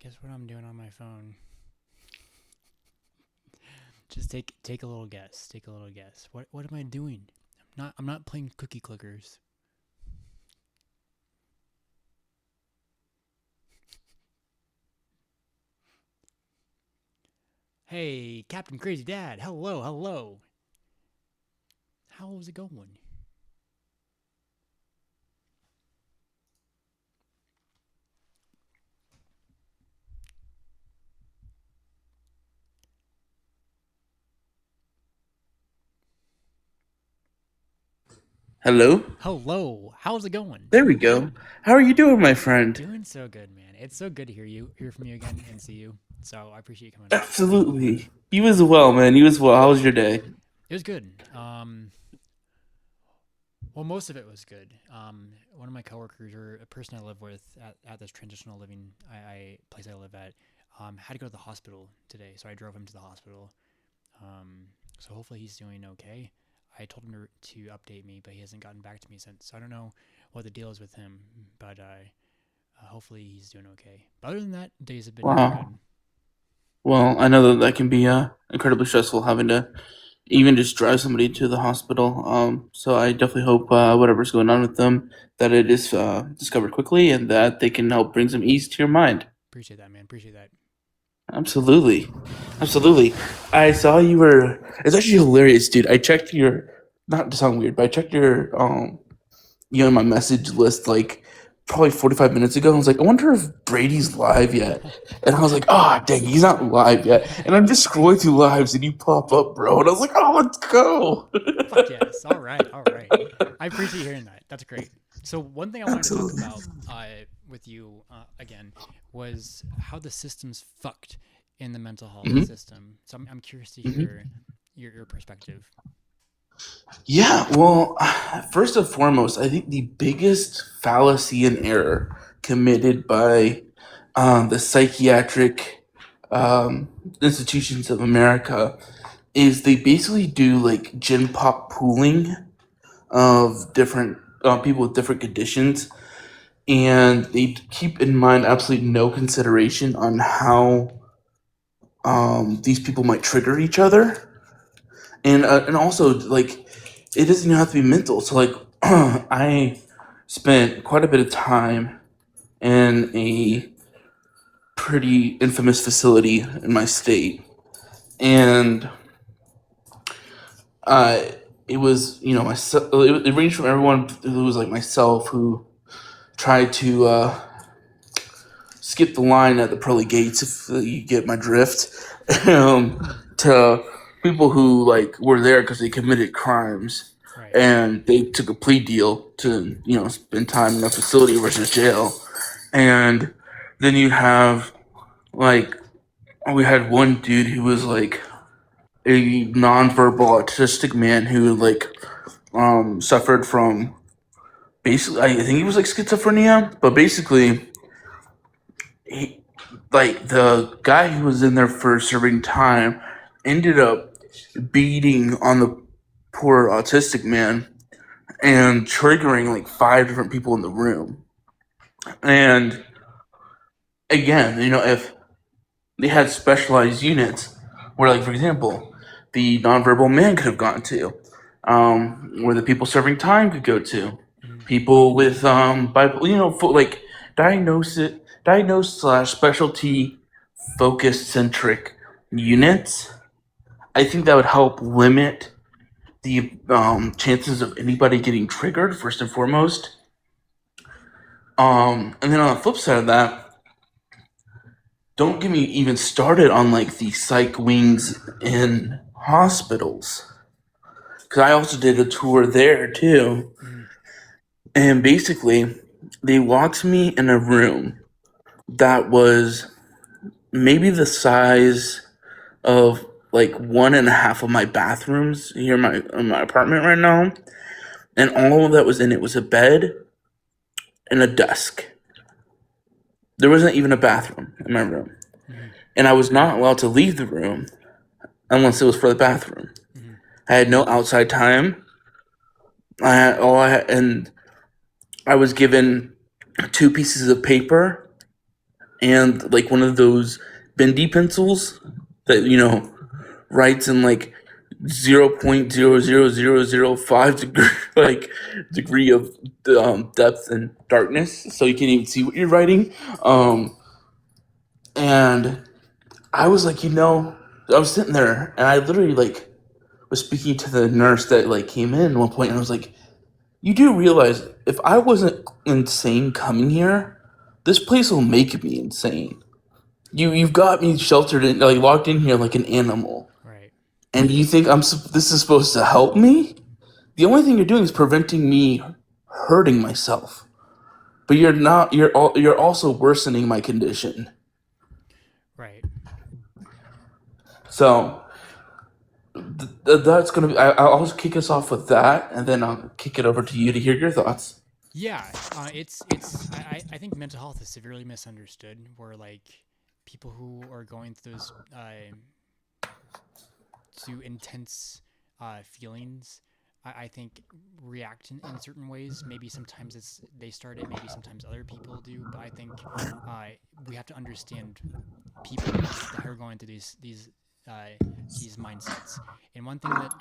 Guess what I'm doing on my phone? Just take a little guess. Take a little guess. What am I doing? I'm not playing cookie clickers. Hey, Captain Crazy Dad. Hello, hello. How was it going? Hello? Hello. How's it going? There we go. How are you doing, my friend? Doing so good, man. It's so good to hear from you again, and see you. So I appreciate you coming up. Absolutely. You as well, man. You as well. How was your day? It was good. Well, most of it was good. One of my coworkers, or a person I live with at this transitional living place I live at, had to go to the hospital today, so I drove him to the hospital. So hopefully he's doing okay. I told him to update me, but he hasn't gotten back to me since. So I don't know what the deal is with him, but hopefully he's doing okay. But other than that, days have been Wow. good. Well, I know that that can be incredibly stressful having to even just drive somebody to the hospital. So I definitely hope whatever's going on with them that it is discovered quickly and that they can help bring some ease to your mind. Appreciate that, man. Appreciate that. Absolutely. Absolutely. I saw you were. It's actually hilarious, dude. I checked your. Not to sound weird, but I checked your my message list like probably 45 minutes ago. I was like, I wonder if Brady's live yet. And I was like, ah, oh, dang, he's not live yet. And I'm just scrolling through lives and you pop up, bro. And I was like, oh, let's go. Fuck yes. All right. All right. I appreciate hearing that. That's great. So one thing I wanted to talk Absolutely. about with you again was how the system's fucked in the mental health Mhm, system. So I'm curious to mhm. hear your perspective. Yeah, well, first and foremost, I think the biggest fallacy and error committed by the psychiatric institutions of America is they basically do like gen pop pooling of different people with different conditions, and they keep in mind absolutely no consideration on how these people might trigger each other, and also like it doesn't even have to be mental. So like I spent quite a bit of time in a pretty infamous facility in my state, and uh, it was myself. It ranged from everyone who was like myself who tried to skip the line at the pearly gates, if you get my drift, to people who like were there because they committed crimes Right. and they took a plea deal to spend time in a facility versus jail. And then you have like we had one dude who was like a nonverbal autistic man who like suffered from basically I think he was like schizophrenia, but basically he, like the guy who was in there for serving time ended up beating on the poor autistic man and triggering like five different people in the room. And again, if they had specialized units where, like, for example, the nonverbal man could have gone to, where the people serving time could go to, Mhm. people with Bible, like diagnosed slash specialty focus centric units. I think that would help limit the chances of anybody getting triggered first and foremost. And then on the flip side of that, don't get me even started on like the psych wings in hospitals. Because I also did a tour there too. Mhm. And basically, they locked me in a room that was maybe the size of like one and a half of my bathrooms here in my apartment right now. And all that was in it was a bed and a desk. There wasn't even a bathroom in my room. Mhm. And I was not allowed to leave the room unless it was for the bathroom. Mhm. I had no outside time. And I was given two pieces of paper and like one of those bendy pencils that writes in like 0.00005 degree like degree of depth and darkness, so you can't even see what you're writing. And I was like, I was sitting there and I literally like was speaking to the nurse that like came in at one point, and I was like, you do realize if I wasn't insane coming here, this place will make me insane. You've got me sheltered in, like locked in here like an animal, Right. and you think this is supposed to help me? The only thing you're doing is preventing me hurting myself. But you're not. You're also worsening my condition. Right. So that's gonna be. I'll kick us off with that, and then I'll kick it over to you to hear your thoughts. Yeah, I think mental health is severely misunderstood. Where like people who are going through those to intense feelings, I think react in certain ways. Maybe sometimes it's they start it, maybe sometimes other people do. But I think we have to understand people that are going through these mindsets. And one thing that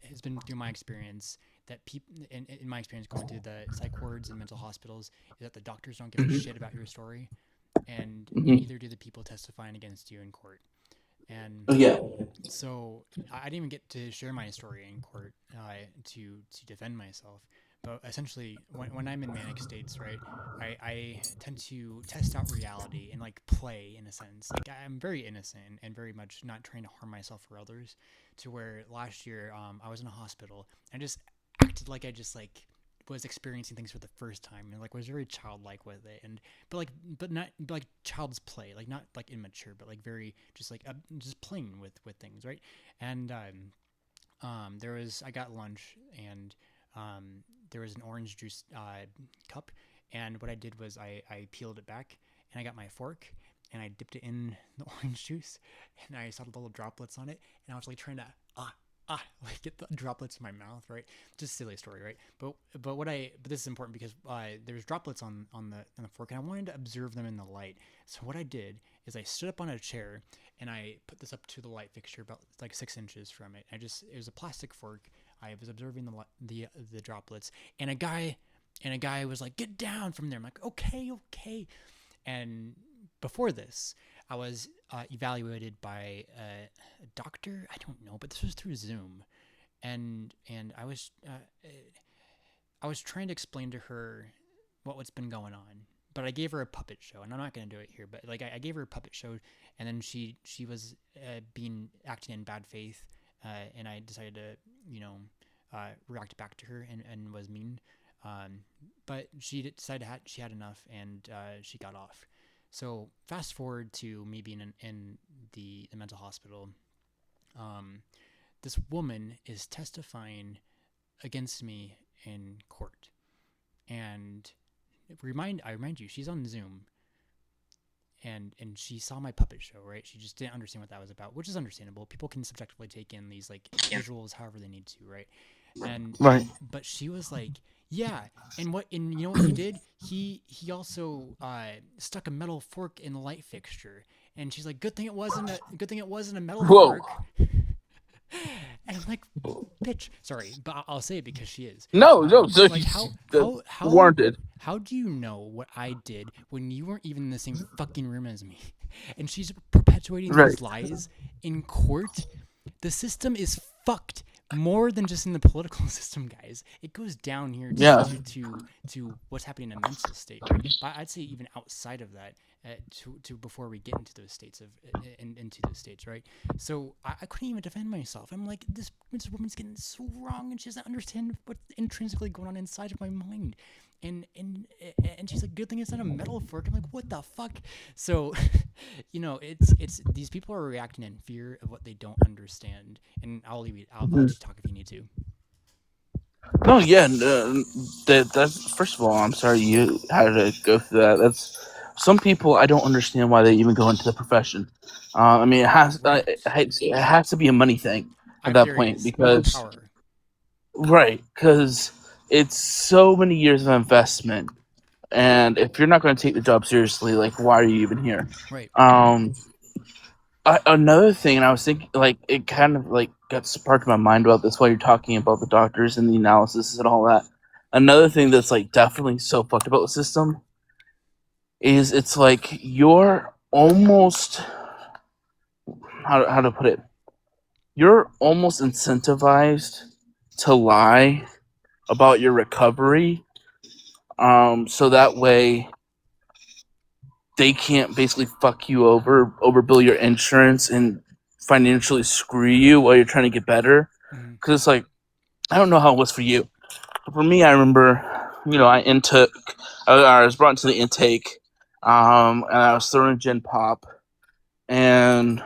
has been through my experience that people in my experience going through the psych wards and mental hospitals is that the doctors don't give a shit about your story, and Hmm. neither do the people testifying against you in court. And Yeah. so I didn't even get to share my story in court to defend myself. But essentially, when I'm in manic states, right, I tend to test out reality and like play in a sense. Like I'm very innocent and very much not trying to harm myself or others. To where last year, I was in a hospital and just acted like I just like was experiencing things for the first time and like was very childlike with it, and but not but like child's play, like not like immature, but like very just like just playing with things, right? And there was I got lunch, and there was an orange juice cup, and what I did was I peeled it back and I got my fork and I dipped it in the orange juice, and I saw the little droplets on it, and I was like trying to like get the droplets in my mouth, right? Just silly story, right? But this is important because there's droplets on the fork, and I wanted to observe them in the light. So what I did is I stood up on a chair and I put this up to the light fixture about like 6 inches from it. It was a plastic fork. I was observing the droplets, and a guy was like, "Get down from there." I'm like, "Okay, okay." And before this, I was evaluated by a doctor. I don't know, but this was through Zoom, and I was trying to explain to her what's been going on. But I gave her a puppet show, and I'm not gonna do it here. But like I gave her a puppet show, and then she was being acting in bad faith, and I decided to react back to her and was mean. Um, but she decided she had enough, and she got off. So fast forward to me being in the mental hospital. Um, this woman is testifying against me in court, and I remind you, she's on Zoom, and she saw my puppet show, right? She just didn't understand what that was about, which is understandable. People can subjectively take in these like visuals however they need to, right? And Right. but she was like, yeah, and you know what he did? He also stuck a metal fork in the light fixture, and she's like, good thing it wasn't a metal Whoa. fork. And I'm like, bitch, sorry, but I'll say it because she is. No, no. So Like that's warranted. how do you know what I did when you weren't even in the same fucking room as me? And she's perpetuating Right. these lies in court. The system is fucked more than just in the political system, guys. It goes down here Yeah. to what's happening in a mental state, right? But I'd say even outside of that, to before we get into those states into those states, right? So I couldn't even defend myself. I'm like, this woman's getting so wrong, and she doesn't understand what's intrinsically going on inside of my mind. And she's like, good thing it's not a metal fork. I'm like, what the fuck? So, it's these people are reacting in fear of what they don't understand. And I'll leave it. I'll let you talk if you need to. No, yeah. That's first of all, I'm sorry you had to go through that. That's some people I don't understand why they even go into the profession. I mean, Right. it has to be a money thing at that There point is or because power. right, because it's so many years of investment And if you're not going to take the job seriously, like, why are you even here? Right. Um, another thing, and I was thinking, like, it kind of like got sparked in my mind about this while you're talking about the doctors and the analysis and all that. Another thing that's like definitely so fucked about the system is it's like you're almost how to put it. You're almost incentivized to lie about your recovery, so that way they can't basically fuck you over, overbill your insurance, and financially screw you while you're trying to get better. Hmm. Because it's like, I don't know how it was for you, but for me, I remember, I was brought into the intake, and I was thrown in Gen Pop, and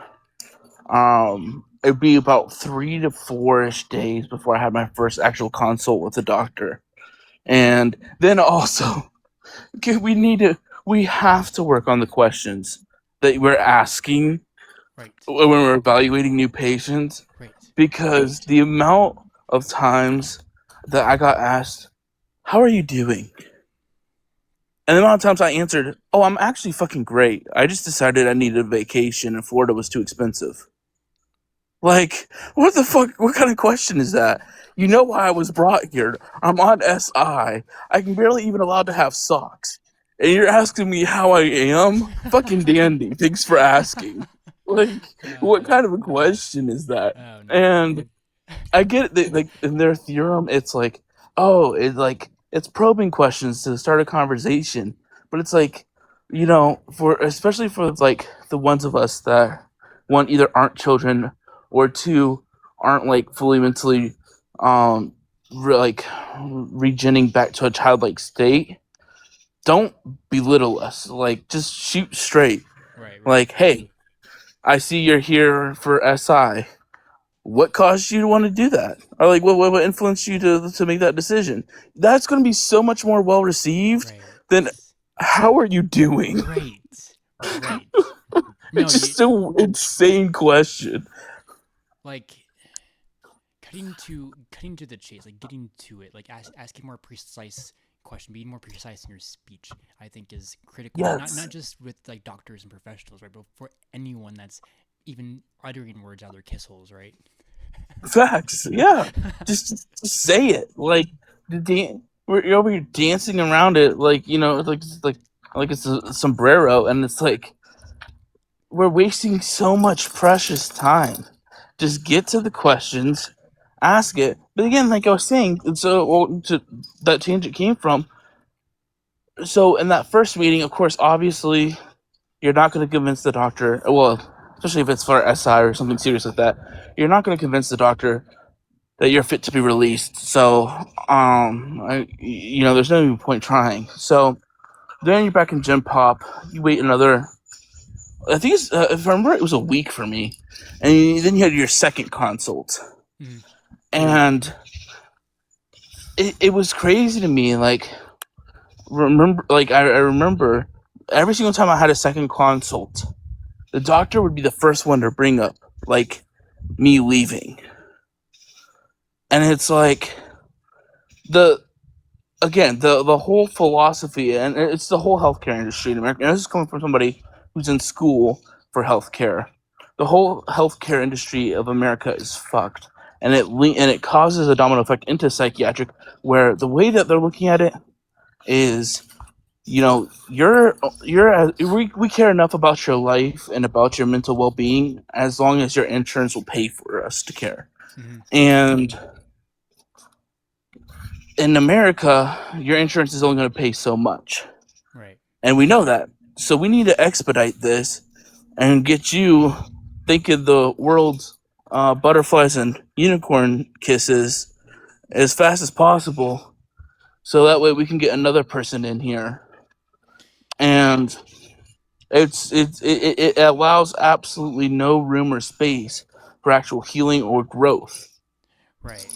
it'd be about 3 to 4 ish days before I had my first actual consult with the doctor. And then also, okay, we have to work on the questions that we're asking Right. when we're evaluating new patients, Right. because the amount of times that I got asked, "How are you doing?" And the amount of times I answered, "Oh, I'm actually fucking great. I just decided I needed a vacation and Florida was too expensive." Like, what the fuck? What kind of question is that? You know why I was brought here. I'm on SI. I can barely even allowed to have socks. And you're asking me how I am? Fucking dandy. Thanks for asking. Like, what Uh, kind of a question is that? oh no. And I get it. Like, in their theorem, it's like, oh, it's probing questions to start a conversation. But it's like, for especially for like the ones of us that, one, either aren't children, or two, aren't like fully mentally um like regenning back to a childlike state. Don't belittle us. Like, just shoot straight. Right. Right. Like, hey, I see you're here for SI. What caused you to want to do that? Or like, what influenced you to make that decision? That's going to be so much more well received Right. than how are you doing? Right. Right. No, It's you just an insane question. like cutting to the chase, like getting to it, like asking more precise question, being more precise in your speech, I think is critical. Not Yes. just with like doctors and professionals, right, but for anyone that's even uttering words out of their kiss holes, right? Facts. Yeah. Just say it. Like, you're over here dancing around it, like, like it's a sombrero, and it's like we're wasting so much precious time. Just get to the questions, ask it. But again, like I was saying, to that tangent came from. So in that first meeting, of course, obviously, you're not going to convince the doctor. Well, especially if it's for SI or something serious like that, you're not going to convince the doctor that you're fit to be released. So, there's no point trying. So then you're back in Gym Pop. You wait another. I think if I remember, it was a week for me, and then you had your second consult, Mm. and it was crazy to me. Like, I remember every single time I had a second consult, the doctor would be the first one to bring up like me leaving, and it's like the the whole philosophy, and it's the whole healthcare industry in America. And this is coming from somebody who's in school for healthcare. The whole healthcare industry of America is fucked, and it causes a domino effect into psychiatric, where the way that they're looking at it is, we care enough about your life and about your mental well-being as long as your insurance will pay for us to care. Hmm. And in America, your insurance is only going to pay so much. Right. And we know that. So we need to expedite this and get you thinking the world's butterflies and unicorn kisses as fast as possible. So that way we can get another person in here. And it allows absolutely no room or space for actual healing or growth. Right.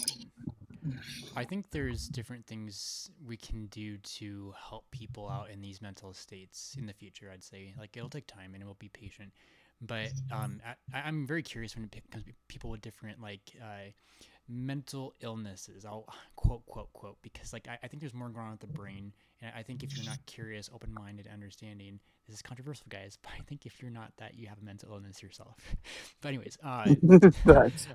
I think there's different things we can do to help people out in these mental states in the future. I'd say like it'll take time and it will be patient, but I'm very curious when it comes to people with different like mental illnesses. I'll quote because like I think there's more going on with the brain, and I think if you're not curious, open-minded, understanding, this is controversial, guys. But I think if you're not that, you have a mental illness yourself. But anyways, Facts.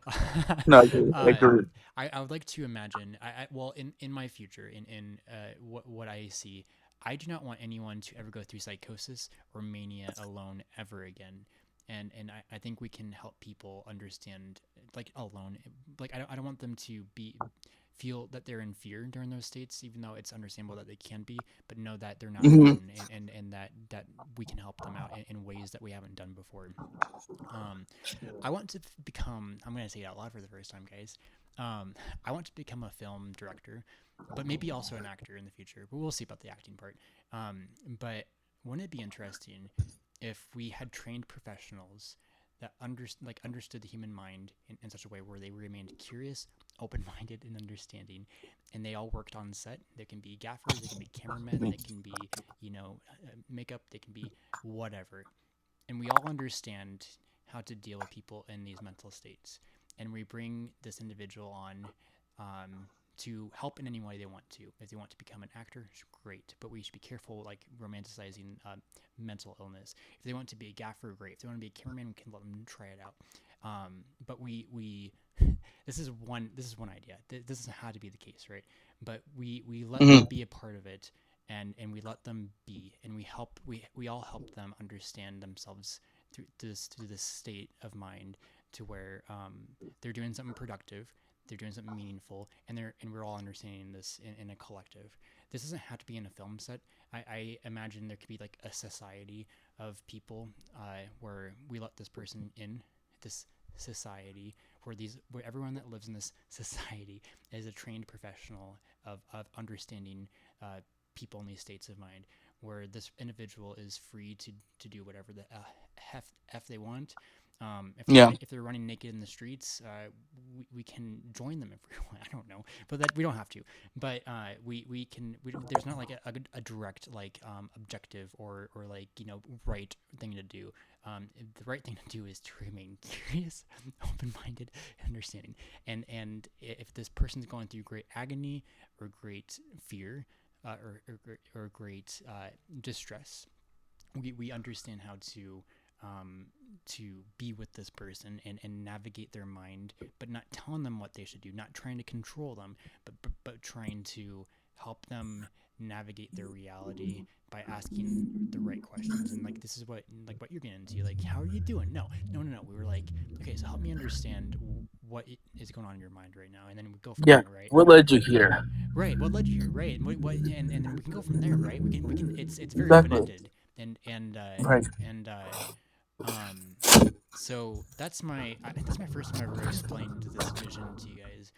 No, I agree. I agree. I would like to imagine. Well, in my future, in what I see, I do not want anyone to ever go through psychosis or mania alone ever again. And I think we can help people understand like alone. Like I don't want them to be feel that they're in fear during those states, even though it's understandable that they can be, but know that they're not Hmm. alone, and that we can help them out in ways that we haven't done before. Um, I want to become. I'm gonna say it out loud for the first time, guys. I want to become a film director, but maybe also an actor in the future. But we'll see about the acting part. But wouldn't it be interesting if we had trained professionals that understood the human mind in such a way where they remained curious, open-minded, and understanding, and they all worked on set. They can be gaffers, they can be cameramen, they can be makeup, they can be whatever, and we all understand how to deal with people in these mental states. And we bring this individual on um, to help in any way they want to. If they want to become an actor, great. But we should be careful, like romanticizing mental illness. If they want to be a gaffer, great. If they want to be a cameraman, we can let them try it out. But we this is one idea. This isn't how to be the case, right? But we let them Hmm. be a part of it, and we let them be, and we all help them understand themselves through this state of mind to where they're doing something productive, they're doing something meaningful, and we're all understanding this in a collective. This doesn't have to be in a film set. I imagine there could be like a society of people where we let this person in this society where everyone that lives in this society is a trained professional of understanding people in these states of mind, where this individual is free to do whatever the f they want. Yeah. If they're running naked in the streets, we can join them if we want. I don't know, but that we don't have to. But we can. There's not like a direct like objective or like right thing to do. The right thing to do is to remain curious, open-minded, and understanding. And if this person's going through great agony or great fear, or great distress, we understand how um, to be with this person and navigate their mind, but not telling them what they should do, not trying to control them, but trying to help them navigate their reality by asking the right questions. And like this is what you're getting into, like how are you doing? No, we were like, okay, so help me understand what is going on in your mind right now, and then we go from Yeah. there, right? What led you here? Right. What led you here? Right. And then we can go from there, right? We can. It's very open Exactly. ended, Right. and um, so that's my first time ever explained this vision to you guys.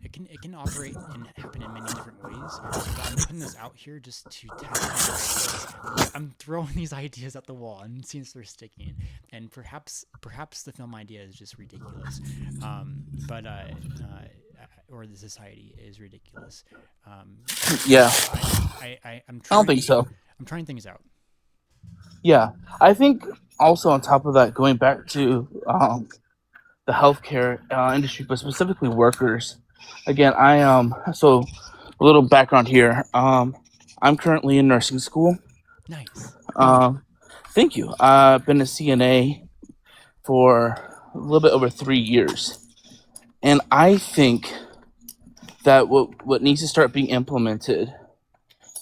It can operate and happen in many different ways, but I'm putting this out here just to test these ideas. I'm throwing these ideas at the wall and seeing if they're sticking. And perhaps the film idea is just ridiculous, but or the society is ridiculous. Yeah. So I'm I don't think trying so. I'm trying things out. Yeah. I think also on top of that, going back to the healthcare industry, but specifically workers. Again, so a little background here. I'm currently in nursing school. Nice. Um, thank you. I've been a CNA for a little bit over 3 years, and I think that what needs to start being implemented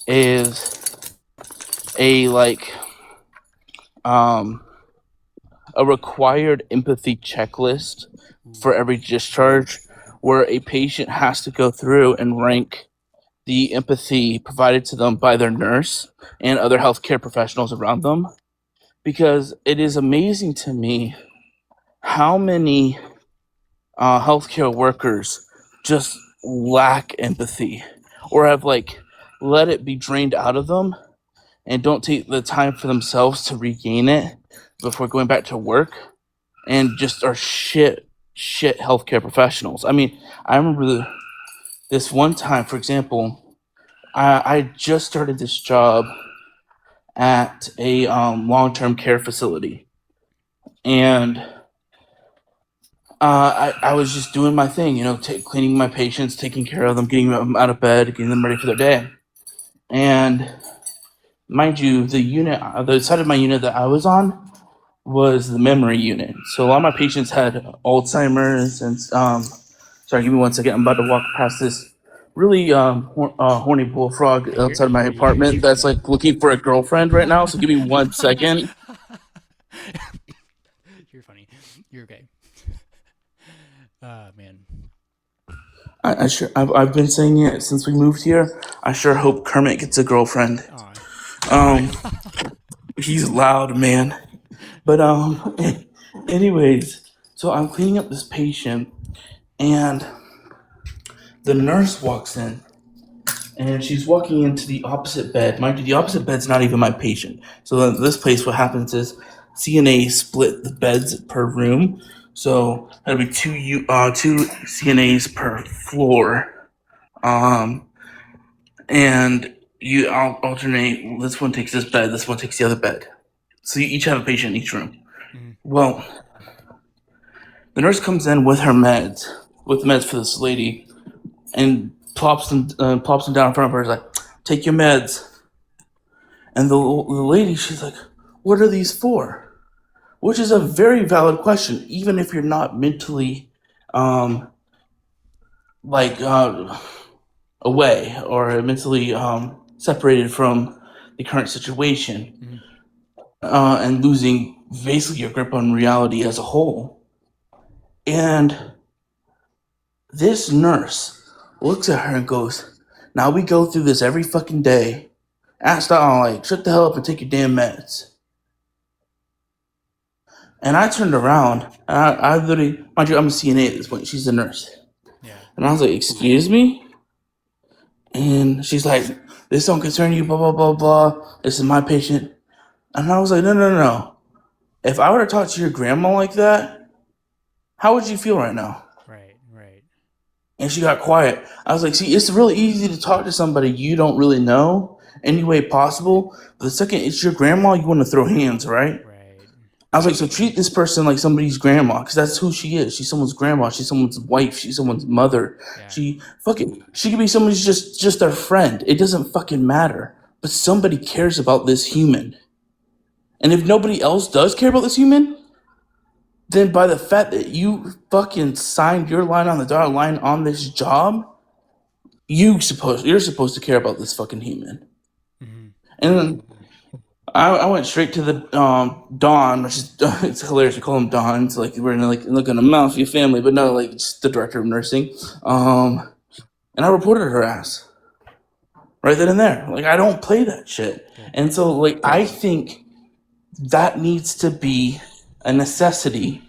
is a um, a required empathy checklist Ooh. for every discharge, where a patient has to go through and rank the empathy provided to them by their nurse and other healthcare professionals around them. Because it is amazing to me how many healthcare workers just lack empathy or have let it be drained out of them and don't take the time for themselves to regain it before going back to work, and just are shit healthcare professionals. I mean, I remember this one time, for example, I just started this job at a long term care facility, and I was just doing my thing, cleaning my patients, taking care of them, getting them out of bed, getting them ready for their day. And mind you, the side of my unit that I was on was the memory unit. So a lot of my patients had Alzheimer's and sorry, give me 1 second. I'm about to walk past this really horny bullfrog outside of my apartment that's like looking for a girlfriend right now. So give me 1 second. You're funny. You're okay. Man. I've been saying it since we moved here. I sure hope Kermit gets a girlfriend. Aw. He's loud, man. But anyways, so I'm cleaning up this patient, and the nurse walks in, and she's walking into the opposite bed. Mind you, the opposite bed's not even my patient. So in this place, what happens is CNA split the beds per room. So that'll be two CNAs per floor. And you alternate. This one takes this bed. This one takes the other bed. So you each have a patient in each room. Mhm. Well, the nurse comes in with her meds, with meds for this lady, and plops them down in front of her. Is like, take your meds. And the lady, she's like, what are these for? Which is a very valid question, even if you're not mentally, like away or mentally separated from the current situation, and losing basically your grip on reality as a whole. And this nurse looks at her and goes, now we go through this every fucking day. Asked out, like, shut the hell up and take your damn meds. And I turned around, and I literally, mind you, I'm a CNA at this point. She's a nurse. Yeah. And I was like, excuse me? And she's like, this don't concern you, blah, blah, blah, blah. This is my patient. And I was like, no. If I were to talk to your grandma like that, how would you feel right now? Right. And she got quiet. I was like, see, it's really easy to talk to somebody you don't really know any way possible. But the second it's your grandma, you want to throw hands, right? I was like, so treat this person like somebody's grandma, because that's who she is. She's someone's grandma. She's someone's wife. She's someone's mother. Yeah. She could be somebody's just their friend. It doesn't fucking matter. But somebody cares about this human. And if nobody else does care about this human, then by the fact that you fucking signed your line on the dotted line on this job, you're supposed to care about this fucking human. Mhm. And then I went straight to the Don, which is it's hilarious to call him Don. It's like we're in like a mafia family, but no, like just the director of nursing. And I reported her ass right then and there. Like I don't play that shit, and so like I think that needs to be a necessity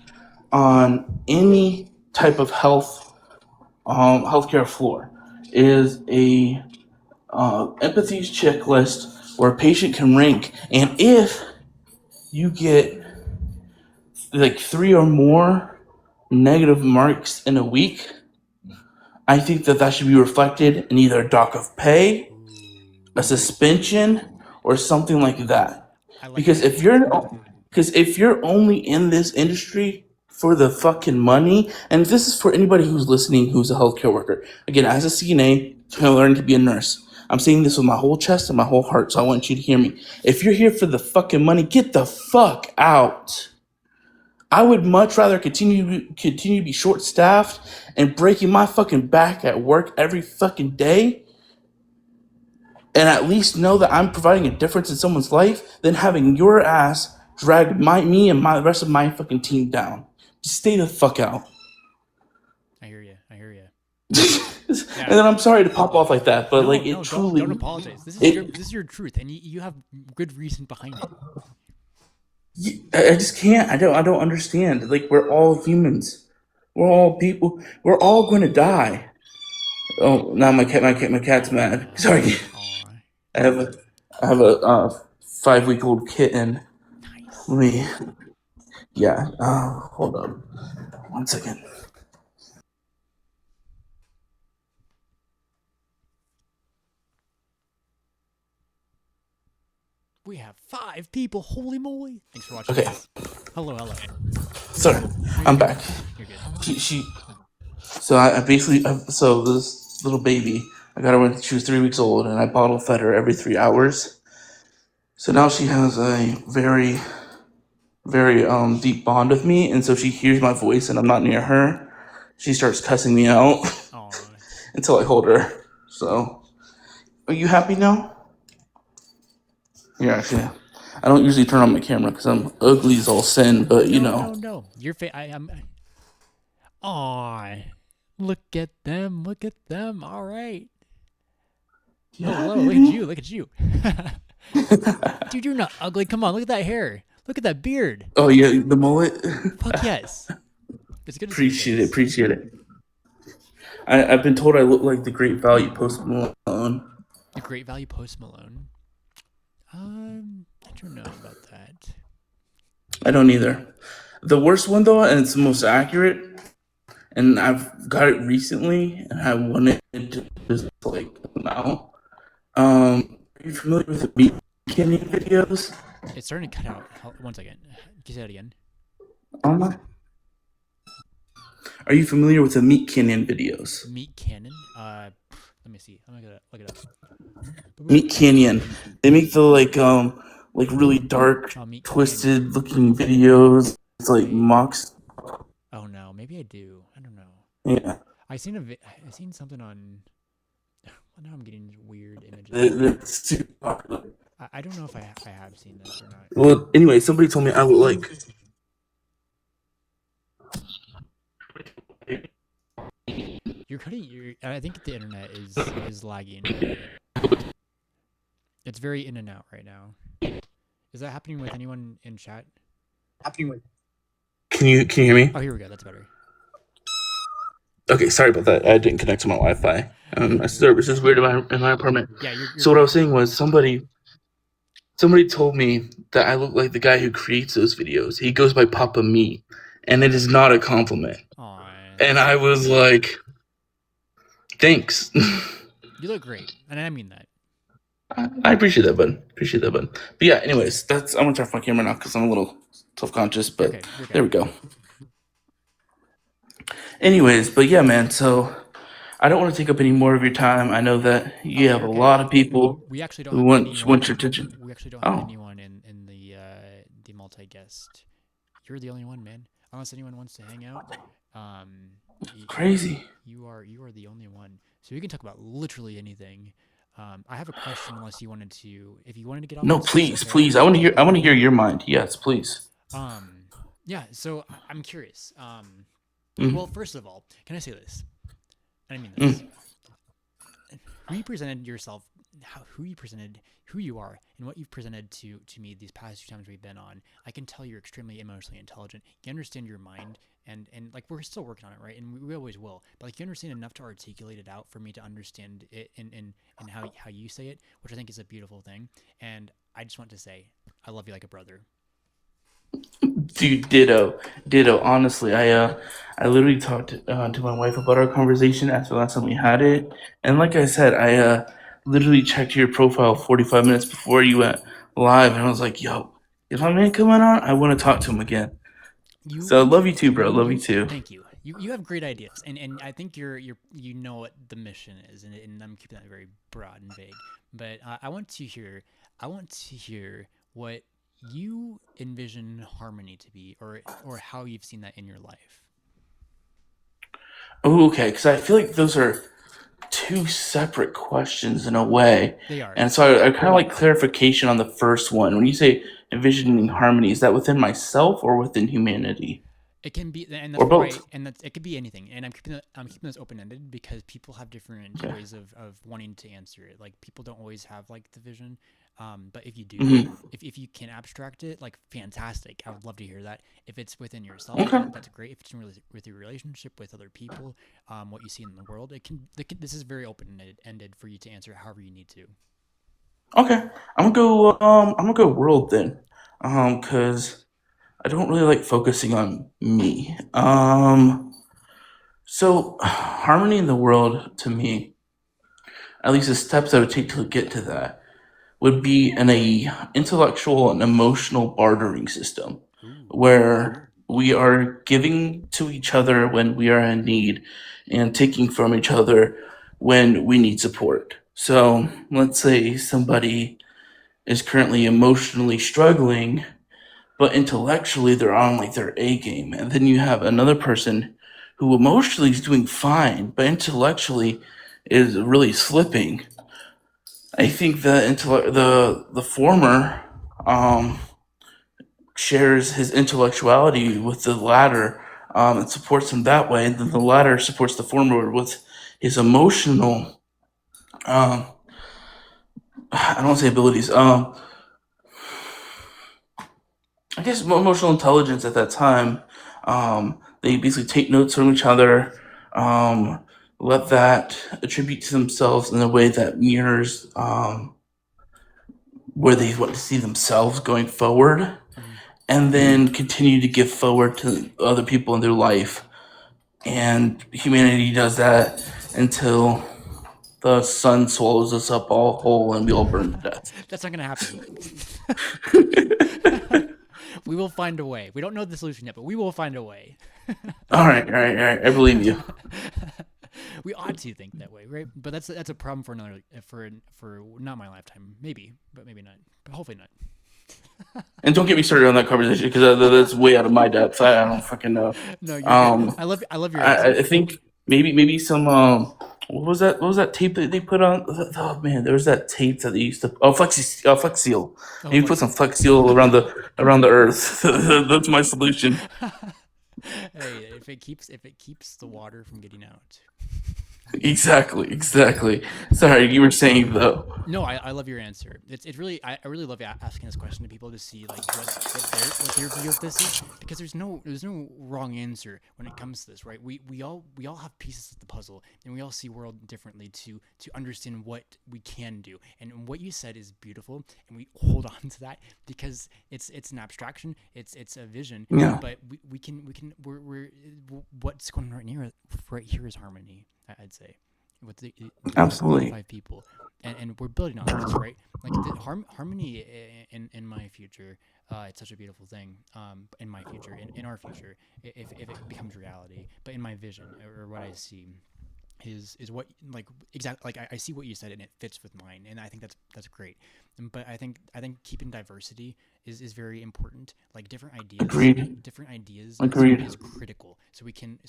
on any type of healthcare floor. Is a empathy checklist where a patient can rank, and if you get like 3 or more negative marks in a week, I think that should be reflected in either a dock of pay, a suspension, or something like that. Because if you're only in this industry for the fucking money, and this is for anybody who's listening who's a healthcare worker. Again, as a CNA, trying to learn to be a nurse. I'm saying this with my whole chest and my whole heart, so I want you to hear me. If you're here for the fucking money, get the fuck out. I would much rather continue to be short staffed and breaking my fucking back at work every fucking day, and at least know that I'm providing a difference in someone's life than having your ass drag me and the rest of my fucking team down. Just stay the fuck out. I hear you. And then I'm sorry to pop off like that, but truly don't apologize. This is your truth, and you have good reason behind it. I just can't. I don't understand. Like we're all humans. We're all people. We're all going to die. Oh, now my cat's mad. Sorry. Aww. I have a 5-week-old kitten. Nice. Let me. Yeah. Hold on. 1 second. We have 5 people. Holy moly! Thanks for watching. Okay. Guys. Hello. Sorry, No, you're I'm good. back. You're good. She so I basically so this little baby, I got her when she was 3 weeks old, and I bottle fed her every 3 hours. So now she has a very deep bond with me, and so she hears my voice and I'm not near her. She starts cussing me out Oh, until I hold her. So, are you happy now? Yeah, actually, I don't usually turn on my camera because I'm ugly as all sin, but you no, know. no, no. I'm. Aw, look at them. Look at them. All right. Yeah, Hello. Look at baby. you. Look at you. Dude, you're not ugly. Come on. Look at that hair. Look at that beard. Oh yeah, the mullet. Fuck yes. It's good to see your Appreciate it. face. Appreciate it. I've been told I look like the Great Value Post Malone. The Great Value Post Malone. I don't know about that. I don't either. The worst one though, and it's the most accurate, and I've got it recently, and I wanted to just like come out. Are you familiar with the Meat Canyon videos? It's starting to cut out. 1 second. Can you say that again? Um, are you familiar with the Meat Canyon videos? Meat Cannon. Let me see. I'm gonna look it up. Meat Canyon. They make the like really dark, Oh, Meat Canyon. twisted looking videos. It's like Wait. mocks. Oh no. Maybe I do. I don't know. Yeah, I seen something on. Well, now I'm getting weird images. they're super popular. I don't know if I have seen this or not. Well, anyway, somebody told me I look like. You're cutting. I think the internet is lagging. It's very in and out right now. Is that happening with anyone in chat? Can you hear me? Oh, here we go. That's better. Okay, sorry about that. I didn't connect to my Wi-Fi. My service is weird in my apartment. Yeah, you're So what I good. was saying was somebody told me that I look like the guy who creates those videos. He goes by Papa Me, and it is not a compliment. Aw, And I was like, thanks. you look great, and I mean that. I appreciate that, bud. Appreciate that, bud. But yeah, anyways, I'm gonna turn off my camera now because I'm a little self-conscious. You're But okay. You're there okay. we go. Anyways, but yeah, man. So I don't want to take up any more of your time. I know that Oh, you have you're a okay. lot of people We actually don't who have want your anyone. attention. We actually don't have Oh, anyone in the multi guest. You're the only one, man. Unless anyone wants to hang out, um, crazy. you are the only one. So we can talk about literally anything. I have a question. Unless you wanted to, if you wanted to get off No, this, that's please, okay. please. I want to hear. I want to hear your mind. Yes, please. Um, yeah. So I'm curious. Mm, Well, first of all, can I say this? And I mean this. mm. Who you presented yourself, who you presented, who you are, and what you've presented to me these past 2 times we've been on, I can tell you're extremely emotionally intelligent. You understand your mind, and like we're still working on it, right? And we always will. But like you understand enough to articulate it out for me to understand it and how you say it, which I think is a beautiful thing. And I just want to say, I love you like a brother. Dude, ditto, ditto. Honestly, I literally talked to my wife about our conversation after the last time we had it, and like I said, I literally checked your profile 45 minutes before you went live, and I was like, "Yo, is my man coming on? I want to talk to him again." You So love you too, bro. Love you too. Thank you. You have great ideas, and I think you know what the mission is, and I'm keeping that very broad and vague. But I want to hear what you envision harmony to be, or how you've seen that in your life. Oh, okay, because I feel like those are two separate questions in a way, They are. and so I kind of like clarification on the first one. When you say envisioning harmony, is that within myself or within humanity, It can be, and or that's why, both? and that's it could be anything. And I'm keeping this open ended because people have different Okay. ways of wanting to answer it. Like people don't always have like the vision, but if you do, Hmm. if you can abstract it, like fantastic. I would love to hear that. If it's within yourself, Okay. that's great. If it's in with your relationship with other people, what you see in the world, this is very open ended for you to answer however you need to. Okay. I'm gonna go world then. Cause I don't really like focusing on me. So harmony in the world to me, at least the steps I would take to get to that, would be in a intellectual and emotional bartering system Ooh, where we are giving to each other when we are in need and taking from each other when we need support. So let's say somebody is currently emotionally struggling, but intellectually they're on like their A game. And then you have another person who emotionally is doing fine, but intellectually is really slipping. I think the former um, shares his intellectuality with the latter, and supports him that way. And then the latter supports the former with his emotional, um, I don't want to say abilities, I guess emotional intelligence at that time. They basically take notes from each other, um, let that attribute to themselves in a way that mirrors where they want to see themselves going forward, Hmm. and then continue to give forward to other people in their life. And humanity does that until the sun swallows us up all whole and we all burn to death. That's not gonna happen. We will find a way. We don't know the solution yet, but we will find a way. All right, all right, all right. I believe you. We ought to think that way, right? But that's a problem for another for not my lifetime, maybe, but maybe not, but hopefully not. And don't get me started on that conversation because that's way out of my depth. I don't fucking know. No, you're good. Um, I love your I answer. think maybe some what was that tape that they put on? Oh man, there was that tape that they used to Flex Seal. Oh, Maybe put flex. some Flex Seal around the Earth. That's my solution. Hey, if it keeps the water from getting out. Exactly, exactly. Sorry, you were saying though. No, I love your answer. It's really I really love asking this question to people to see like what their view of this is, because there's no wrong answer when it comes to this, right? We all have pieces of the puzzle, and we all see world differently to understand what we can do. And what you said is beautiful, and we hold on to that because it's an abstraction, it's a vision, Yeah, but we're what's going on right here is harmony. I'd say with the absolutely. five people, and we're building on this, right? Like the harmony in my future, it's such a beautiful thing. In my future, in our future, if it becomes reality, but in my vision or what I see is what like exactly like I see what you said and it fits with mine, and I think that's great. But I think keeping diversity is very important. Like Agreed. different ideas Agreed. is critical. So we can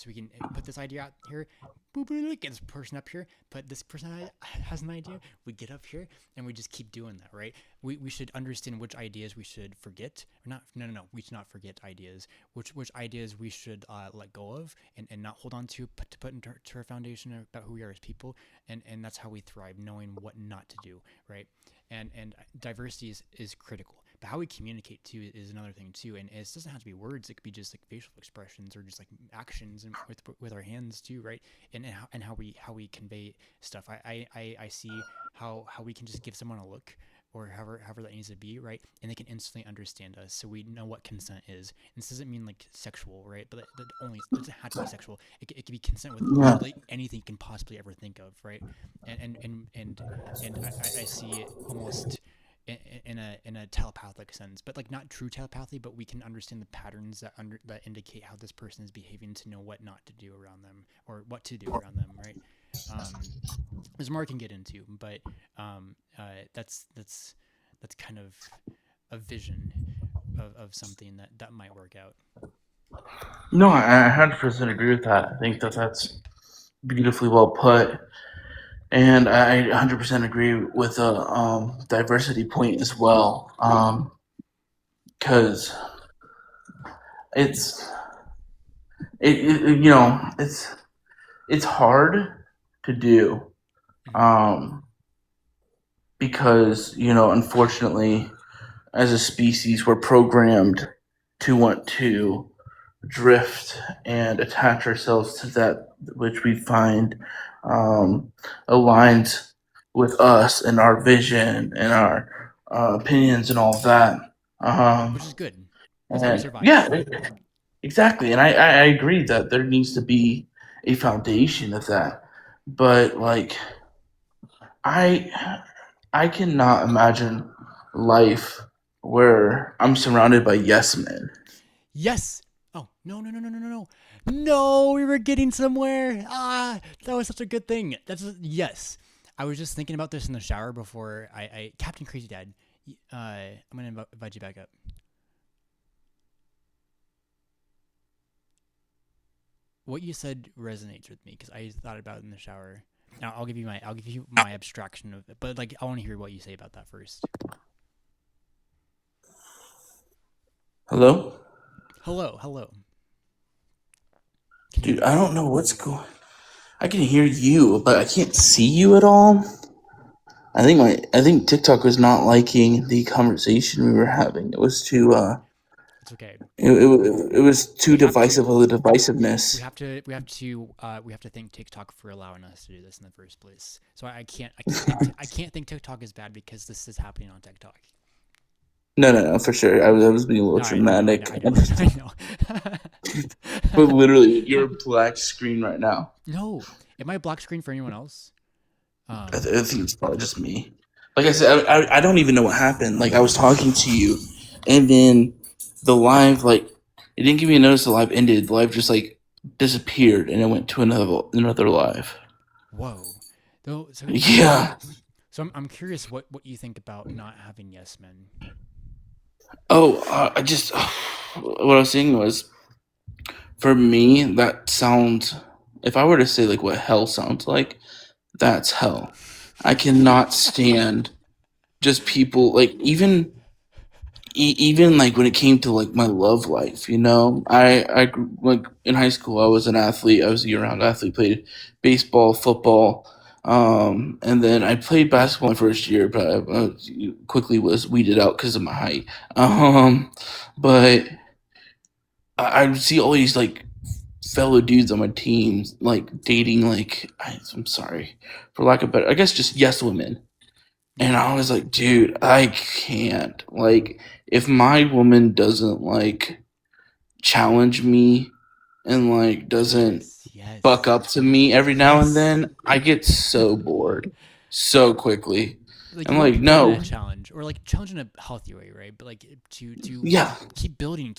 put this idea out here, boop, boop, boop, get this person up here, but this person has an idea, we get up here, and we just keep doing that, right? We should understand which ideas we should forget, or not. No, we should not forget ideas. Which ideas we should let go of and not hold on to put into our foundation about who we are as people, and that's how we thrive, knowing what not to do, right? And diversity is critical. But how we communicate too is another thing too, and it doesn't have to be words. It could be just like facial expressions or just like actions and with our hands too, right? And how we convey stuff. I see how we can just give someone a look or however that needs to be, right? And they can instantly understand us, so we know what consent is. And this doesn't mean like sexual, right? But that only it doesn't have to be sexual. It can be consent with Yeah, literally anything you can possibly ever think of, right? And I see it almost in a telepathic sense, but like not true telepathy, but we can understand the patterns that indicate how this person is behaving to know what not to do around them or what to do around them, right? Um, there's more I can get into, but that's kind of a vision of something that might work out. no, I 100% agree with that. I think that's beautifully well put. And I 100% agree with the diversity point as well. Because it's you know it's hard to do, Mm-hmm. um, because unfortunately as a species we're programmed to want to drift and attach ourselves to that which we find um, aligns with us and our vision and our opinions and all of that. Which is good. That's how we And survive. yeah, exactly. And I agree that there needs to be a foundation of that. But like I I cannot imagine life where I'm surrounded by yes men. Yes. Oh, No, no, no, no, no, no, no. No, we were getting somewhere. Ah, that was such a good thing. Yes. I was just thinking about this in the shower before Captain Crazy Dad. I'm gonna invite you back up. What you said resonates with me because I thought about it in the shower. Now I'll give you my abstraction of it, but like I want to hear what you say about that first. Hello? Hello, hello. Can you hear Dude, me? I don't know what's going. I can hear you, but I can't see you at all. I think TikTok was not liking the conversation we were having. It was too It's okay. it was too We have divisive to of the divisiveness. we have to thank TikTok for allowing us to do this in the first place. So I can't think TikTok is bad because this is happening on TikTok. No, for sure. I was being a little No, I know, dramatic. I know, I But know. literally, you're a black screen right now. No, am I black screen for anyone else? I think it's probably just me. Like I said, I don't even know what happened. Like I was talking to you, and then the live, like, it didn't give me a notice the live ended. The live just like disappeared, and it went to another live. Whoa. Though, Yeah. I'm curious what you think about not having yes men. Oh, I just what I was saying was, for me that sounds. If I were to say like what hell sounds like, that's hell. I cannot stand just people like even like when it came to like my love life, like in high school I was an athlete. I was a year-round athlete, played baseball, football, and then I played basketball my first year, but I quickly was weeded out because of my height. But I would see all these like fellow dudes on my teams like dating like I'm sorry for lack of better, I guess, just yes women. And Yeah. I was like, dude, I can't. Like, if my woman doesn't like challenge me and like doesn't Yes. buck Yes. up to me every now and Yes. then, I get so bored so quickly. Like I'm you want like, people to no, challenge or like challenge in a healthy way, right? But like to yeah, keep building,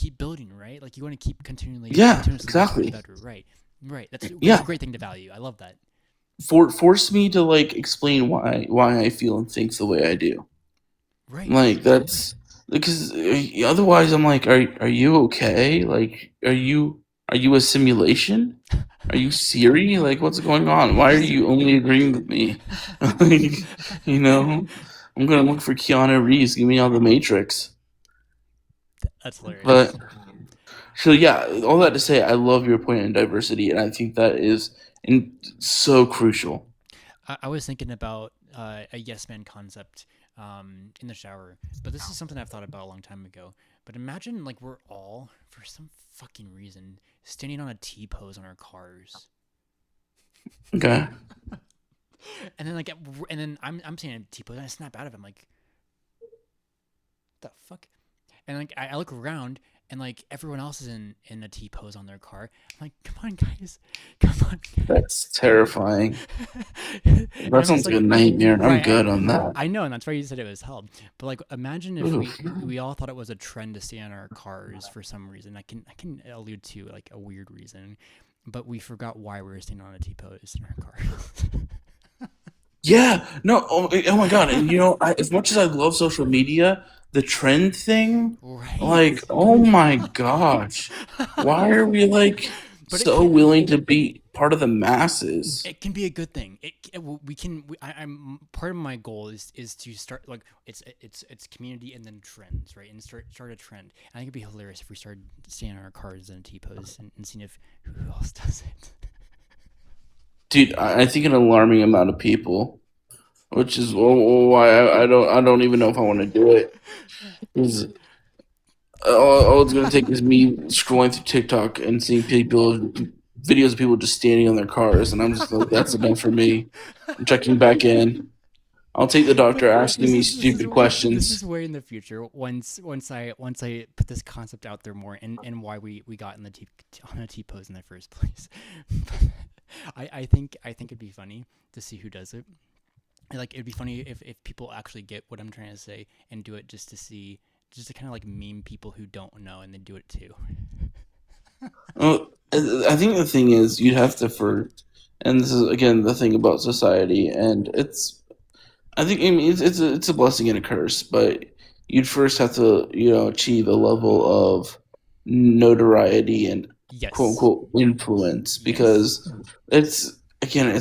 right? Like you want to keep yeah, continuously becoming exactly. better, right? Right. That's a Yeah, great thing to value. I love that. force me to like explain why I feel and think the way I do. Right. Like that's because otherwise I'm like, are you okay? Like, are you a simulation? Are you Siri? Like, what's going on? Why are you only agreeing with me? Like, you know, I'm gonna look for Keanu Reeves. Give me all the Matrix. That's hilarious. But so yeah, all that to say, I love your point in diversity, and I think that is so crucial. I was thinking about a yes man concept in the shower, but this is something I've thought about a long time ago. But imagine like we're all, for some fucking reason, standing on a T pose on our cars, Okay. and then I'm saying T pose, and I snap out of it. I'm like, the fuck? And like I look around, and like everyone else is in a T pose on their car. I'm like, come on, guys, come on, That's terrifying. and That I'm just sounds like like, a nightmare. I'm right. good on that. I know, and that's why you said it was hell. But like, imagine if Ooh. we all thought it was a trend to stay in our cars for some reason. I can allude to like a weird reason, but we forgot why we were staying on a T pose in our Yeah, no, oh my god, and as much as I love social media, the trend thing, car. like, Right. oh my gosh, why are we like But it so can willing to be part of the masses? be a good thing. We can. I'm part of my goal is to start like it's community and then trends, right? And start a trend. I think it'd be hilarious if we started staying on our cars in a T pose and seeing if who else does it. Dude, I think an alarming amount of people, which is why I don't even know if I want to do it. 'Cause all it's gonna take is me scrolling through TikTok and seeing videos of people just standing on their cars, and I'm just like, that's enough for me. I'm checking back in. I'll take the But doctor asking me this is stupid this is questions. way in the future. Once I put this concept out there more and why we got in the on a T pose in the first place. I think it'd be funny to see who does it. Like it'd be funny if people actually get what I'm trying to say and do it just to see just to kind of like meme people who don't know and then do it too. Well, I think the thing is you'd have to and this is again the thing about society, and I think, I mean, it's a blessing and a curse, but you'd first have to, achieve a level of notoriety and quote Yes. unquote influence, Yes. because it's again,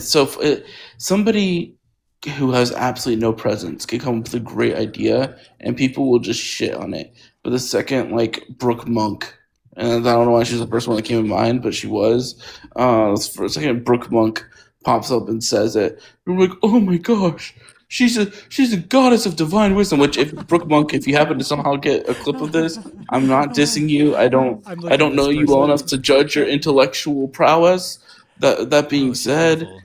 somebody who has absolutely no presence can come up with a great idea and people will just shit on it. But the second, like Brooke Monk, and I don't know why she's the first one that came in mind, but she was. For a second, Brooke Monk pops up and says it. We're like, oh my gosh, she's a goddess of divine wisdom. Which, if Brooke Monk, if you happen to somehow get a clip of this, I'm not dissing you. I'm I looking don't know this you well person up. enough to judge your intellectual prowess. That being Oh, she's said, beautiful.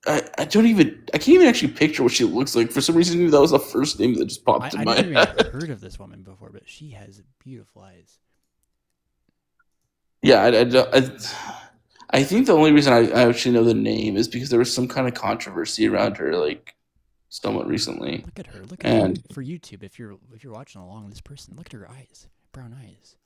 I can't even actually picture what she looks like. For some reason, that was the first name that just popped in I my never even head. heard of this woman before, but she has beautiful eyes. Yeah, I think the only reason I actually know the name is because there was some kind of controversy around her, like somewhat recently. Look at her. Look at her. And For YouTube, if you're watching along this person, look at her eyes. Brown eyes.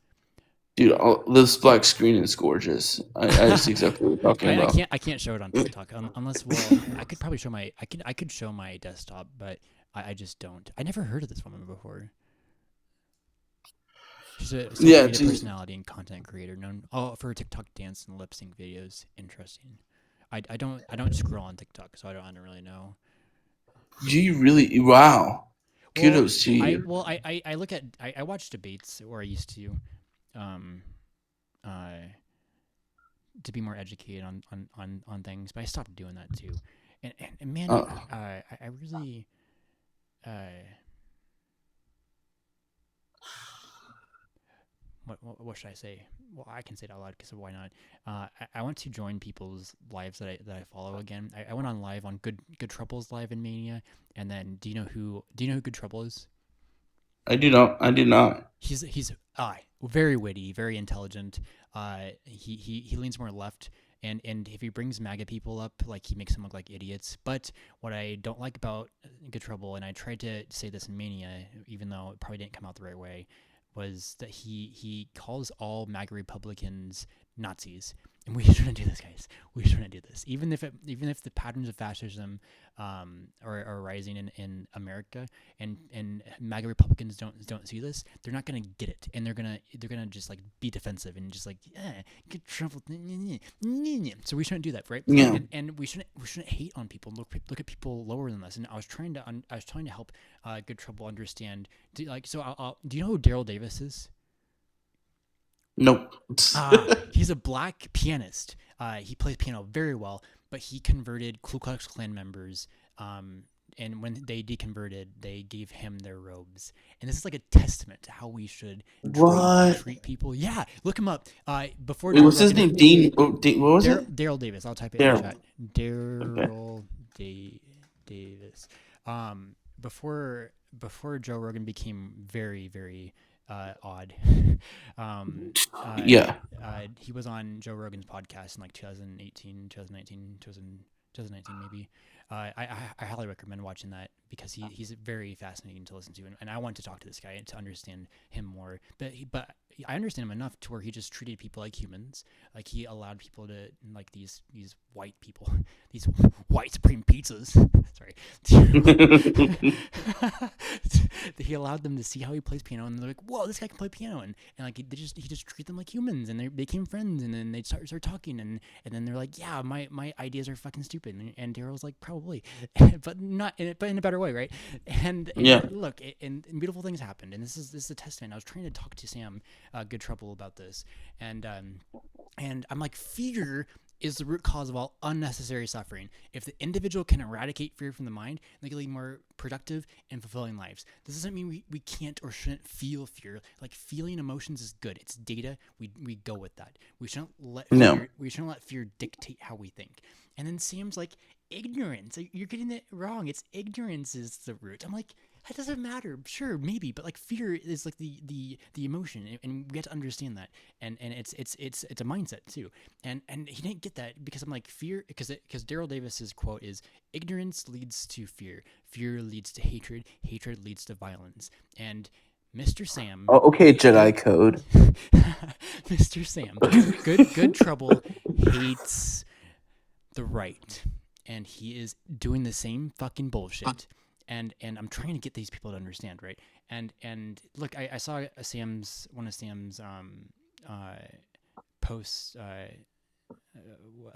dude, this black screen is gorgeous. I see exactly what you're talking about. I can't show it on TikTok unless, well, I could probably show my I could show my desktop, but I just don't. I never heard of this woman before. She's a social Yeah, media personality and content creator known for her TikTok dance and lip sync videos. Interesting. I don't scroll on TikTok, so I don't really know. do you really? Wow, Well, kudos to you. I look at I watch debates, or I used um uh to be more educated on things, but I stopped doing that too. And man, Uh, I really uh what should I say? Well, I can say it out loud because why not? I want to join people's lives that I follow again. I went on live on Good Trouble's live in Mania, and then do you know who Good Trouble is? I do not. I do not. He's very witty, very intelligent. He leans more left, and if he brings MAGA people up, like he makes them look like idiots. But what I don't like about Good Trouble, and I tried to say this in Mania, even though it probably didn't come out the right way, was that he calls all MAGA Republicans Nazis, and we shouldn't do this, guys. We shouldn't do this. Even if the patterns of fascism are rising in America, and MAGA Republicans don't see this, they're not gonna get it, and they're gonna just like be defensive and just like get trouble. So we shouldn't do that, right? Yeah. And we shouldn't hate on people. Look at people lower than us. And I was trying to help Good Trouble understand. Do you know who Daryl Davis is? Nope. He's a black pianist. He plays piano very well, but he converted Ku Klux Klan members. And when they deconverted, they gave him their robes. And this is like a testament to how we should What? treat people. Yeah, look him up. Before Wait, Joe what's his Rogan, name? Dean. What was it? Daryl Davis. I'll type it in the Daryl. chat. Okay. Daryl Davis. Before Joe Rogan became very odd. um, uh, Yeah. he was on Joe Rogan's podcast in like 2018, 2019, 2019 maybe. I highly recommend watching that because he's very fascinating to listen to, and I want to talk to this guy to understand him more. But I understand him enough to where he just treated people like humans. Like he allowed people to, like these white people, these white supreme pizzas. Sorry. He allowed them to see how he plays piano, and they're like, "Whoa, this guy can play piano!" And like he just treat them like humans, and they became friends, and then they start talking, and then they're like, "Yeah, my ideas are fucking stupid," and Daryl's like, "Probably," but not but in a better way, right? And Yeah. look, and beautiful things happened, and this is a testament. I was trying to talk to Sam, Good Trouble, about this, and I'm like, fear is the root cause of all unnecessary suffering. If the individual can eradicate fear from the mind, they can lead more productive and fulfilling lives. This doesn't mean we can't or shouldn't feel fear. Like feeling emotions is good. It's data. We go with that. No. We shouldn't let fear dictate how we think. And then Sam's like, ignorance. You're getting it wrong. It's ignorance is the root. I'm like, that doesn't matter. Sure, maybe, but like fear is like the emotion, and we get to understand that, and it's a mindset too. And he didn't get that because I'm like fear because Daryl Davis's quote is ignorance leads to fear, fear leads to hatred, hatred leads to violence, and Mr. Sam, Oh, okay, Jedi good code. Mr. Sam, good trouble hates the right, and he is doing the same fucking bullshit. And I'm trying to get these people to understand, right? And look, I saw one of Sam's uh, posts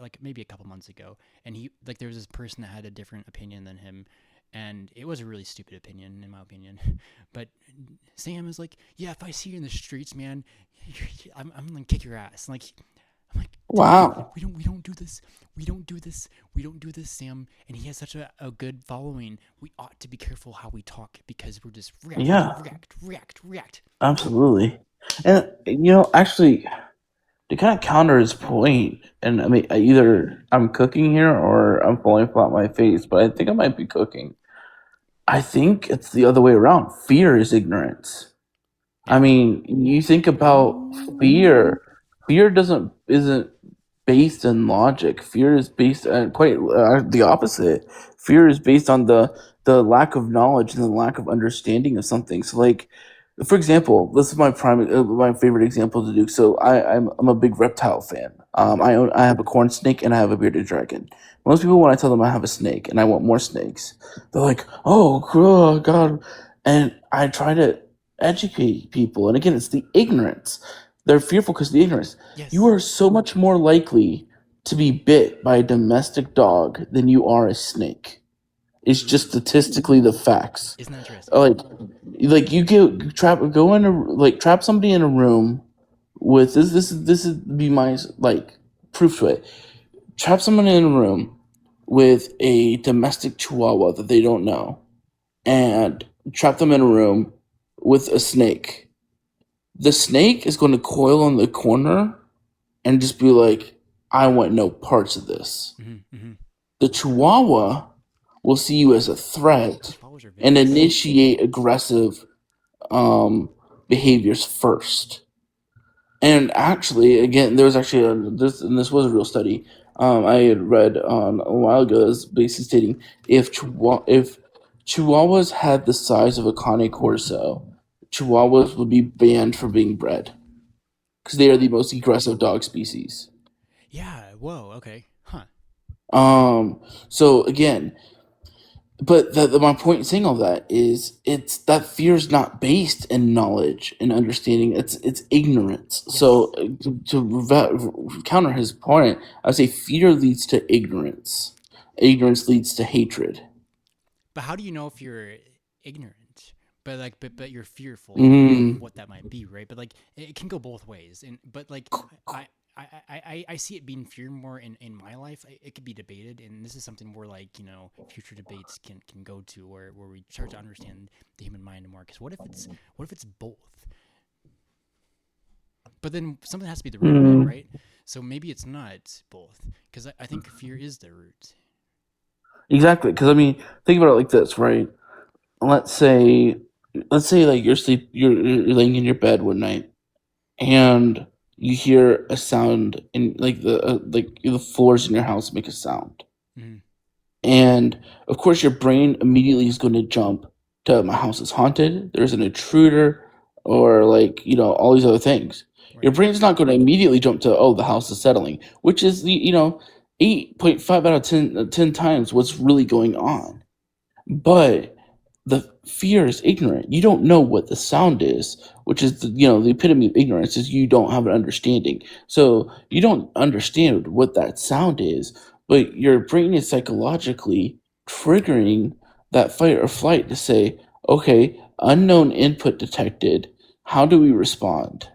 like maybe a couple months ago, and he like there was this person that had a different opinion than him, and it was a really stupid opinion in my opinion. But Sam is like, yeah, if I see you in the streets, man, I'm gonna kick your ass. I'm like, dude, Wow. we don't do this. We don't do this, Sam. And he has such a good following. We ought to be careful how we talk because we're just react, Yeah, react, react, react. absolutely. And actually, to kind of counter his point, and I mean, either I'm cooking here or I'm falling flat on my face, but I think I might be cooking. I think it's the other way around. Fear is ignorance. I Yeah. mean, you think about Ooh. fear. Fear doesn't isn't based in logic. Fear is based on quite the opposite. Fear is based on the lack of knowledge and the lack of understanding of something. So, like, for example, this is my favorite example to do. So, I'm a big reptile fan. Mm-hmm. I have a corn snake and I have a bearded dragon. Most people, when I tell them I have a snake and I want more snakes, they're like, "Oh, God," and I try to educate people. And again, it's the ignorance. They're fearful because of the ignorance. You Yes. are so much more likely to be bit by a domestic dog than you are a snake. It's just Ooh. statistically the facts. Isn't that interesting? Like you get trap somebody in a room with this is be my like proof to it. Trap someone in a room with a domestic chihuahua that they don't know, and trap them in a room with a snake. The snake is going to coil in the corner and just be like, I want no parts of this. Mm-hmm. Mm-hmm. The Chihuahua will see you as a threat Chihuahuas are and vicious. initiate aggressive um, behaviors first. And actually, again, there was actually this was a real study I had read on a while ago. Is basically stating if Chihuahuas had the size of a Cane Corso, Chihuahuas would be banned from being bred because they are the most aggressive dog species. Yeah. Whoa. Okay. Huh. Um, so again, but my point in saying all that is it's that fear is not based in knowledge and understanding. It's ignorance. So Yes. counter his point, I would say fear leads to ignorance. Ignorance leads to hatred. But how do you know if you're ignorant? But you're fearful of Mm, what that might be, right? But like it can go both ways. And but like I I see it being fear more in my life. It could be debated, and this is something where like future debates can go to where we start to understand the human mind more. Because what if it's both? But then something has to be the root of it, mm, right? So maybe it's not both, because I think fear is the root. exactly. Because I mean, think about it like this, right? Let's say, let's say like you're laying in your bed one night and you hear a sound and like the floors in your house make a sound, Mm-hmm. and of course your brain immediately is going to jump to my house is haunted, there's an intruder, or like all these other things. Your Right. brain's not going to immediately jump to, oh, the house is settling, which is the 8.5 out of 10 times what's really going on. But the fear is ignorant. You don't know what the sound is, which is the epitome of ignorance is you don't have an understanding. So you don't understand what that sound is, but your brain is psychologically triggering that fight or flight to say, okay, unknown input detected. How do we respond?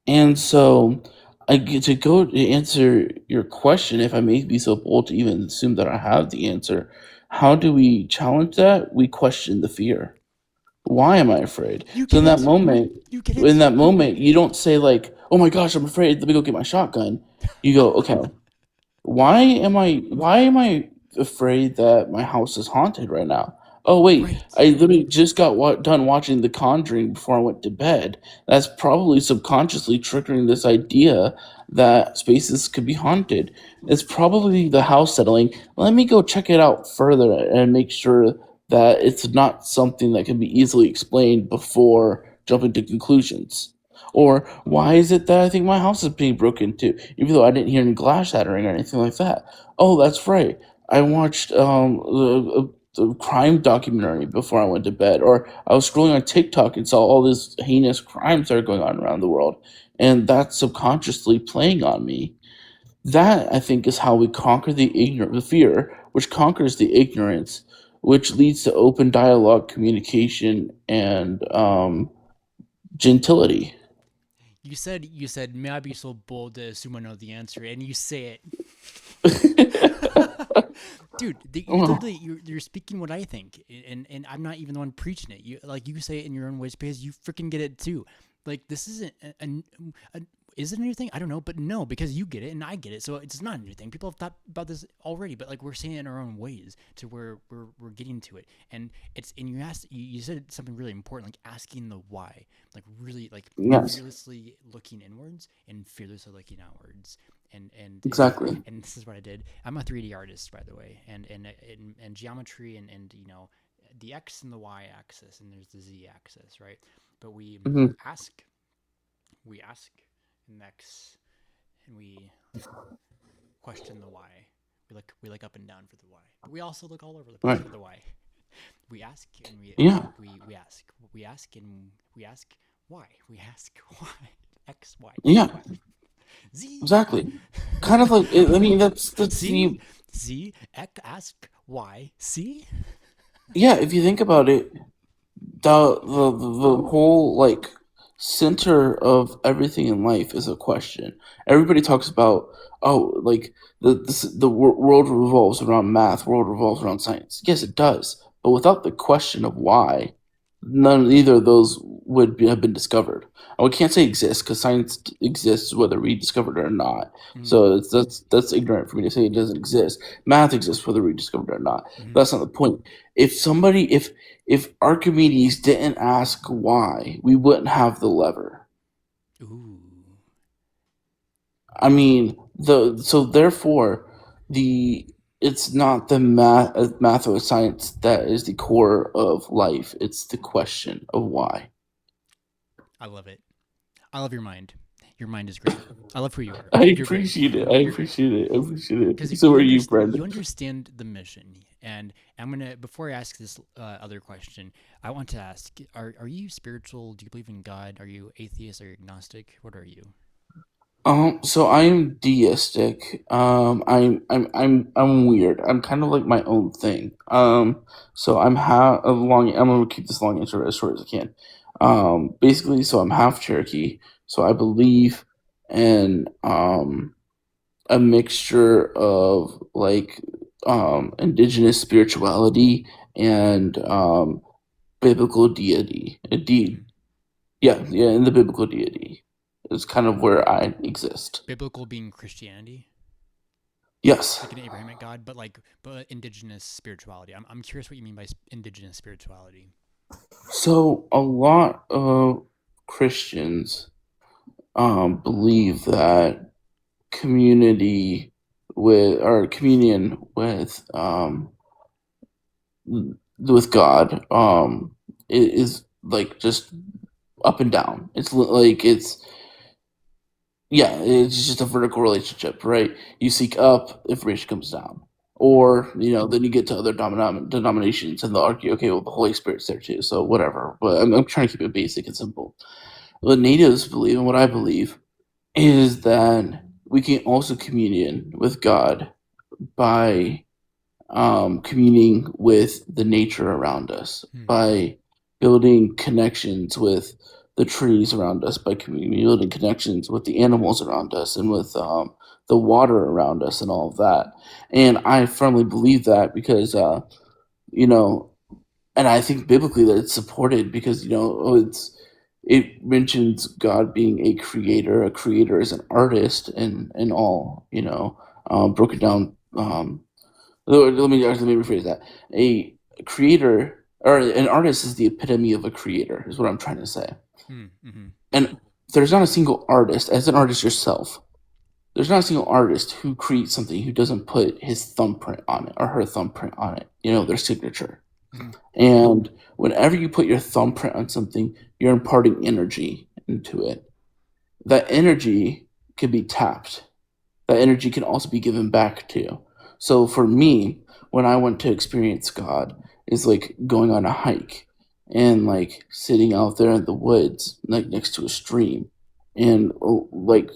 And so I get to go to answer your question, if I may be so bold to even assume that I have the answer. How do we challenge that? We question the fear. Why am I afraid? You So get it. You get in it. that moment, you don't say like, "Oh my gosh, I'm afraid. Let me go get my shotgun." You go, "Okay, why am I afraid that my house is haunted right now? Oh wait, Right. I literally just got done watching The Conjuring before I went to bed. That's probably subconsciously triggering this idea that spaces could be haunted. It's probably the house settling. Let me go check it out further and make sure that it's not something that can be easily explained before jumping to conclusions. Or why is it that I think my house is being broken into, even though I didn't hear any glass shattering or anything like that? Oh, that's right. I watched the crime documentary before I went to bed, or I was scrolling on TikTok and saw all these heinous crimes that are going on around the world, and that's subconsciously playing on me. That I think is how we conquer the fear, which conquers the ignorance, which leads to open dialogue, communication, and gentility. You said, may I be so bold to assume I know the answer, and you say dude, you Oh, literally you're speaking what I think, and I'm not even the one preaching it. You say it in your own ways because you freaking get it too. Like this isn't a is it a new thing? I don't know, but no, because you get it and I get it, so it's not a new thing. People have thought about this already, but like we're saying it in our own ways to where we're getting to it, and it's and you said something really important, like asking the why, like really like yes, fearlessly looking inwards and fearlessly looking outwards, and and and exactly. and this is what I did. I'm a 3D artist, by the way, and geometry and the x and the y axis, and there's the z axis, right? But Hmm. ask, we ask next, and we question the why. We look up and down for the why, but we also look all over the place Right. for the why. We ask and Yeah. we ask and we ask why. We ask why. X Y Yeah. Y Z. Exactly. Kind of like I mean that's See? the See? Ask why. See? yeah. If you think about it, the whole like center of everything in life is a question. Everybody talks about oh like world revolves around math, world revolves around science. Yes, it does, but without the question of why, neither of those have been discovered. And we can't say exist because science exists whether we discovered it or not. Mm, So that's ignorant for me to say it doesn't exist. Math exists whether we discovered it or not. mm, That's not the point. If Archimedes didn't ask why, we wouldn't have the lever. ooh. I mean, the so therefore, the it's not the math or science that is the core of life. It's the question of why. I love it. I love your mind. Your mind is great. I love who you are. I You're great. appreciate it. I You're great. appreciate it. I appreciate Because it. So are you, friend? you understand the mission, and I'm gonna before I ask this other question, I want to ask: Are you spiritual? Do you believe in God? Are you atheist? Are you agnostic? What are you? So I am deistic. I'm weird. I'm kind of like my own thing. So I'm gonna keep this long answer as short as I can. Basically, so I'm half Cherokee. So I believe in a mixture of like indigenous spirituality and biblical deity. Mm. Yeah, yeah, in the biblical deity is kind of where I exist. Biblical being Christianity, Yes. like an Abrahamic God, but indigenous spirituality. I'm curious what you mean by indigenous spirituality. So a lot of Christians believe that community communion with God is like just up and down. Yeah, it's just a vertical relationship, right? You seek up, information comes down. Mm. Or, then you get to other denominations and they'll argue, okay, well, the Holy Spirit's there too, so whatever. But I'm trying to keep it basic and simple. What natives believe and what I believe is that we can also communion with God by communing with the nature around us, Hmm. by building connections with the trees around us, by building connections with the animals around us, and with the water around us, and all of that. And I firmly believe that because, you know, and I think biblically that it's supported because it mentions God being a creator. A creator is an artist, and all broken down. Let me rephrase that. A creator or an artist is the epitome of a creator, is what I'm trying to say. Hmm. Mm-hmm. And there's not a single artist, as an artist yourself, there's not a single artist who creates something who doesn't put his thumbprint on it or her thumbprint on it, their signature. Mhm. And whenever you put your thumbprint on something, you're imparting energy into it. That energy can be tapped. That energy can also be given back to you. So for me, when I went to experience God, is like going on a hike and like sitting out there in the woods, like next to a stream, and like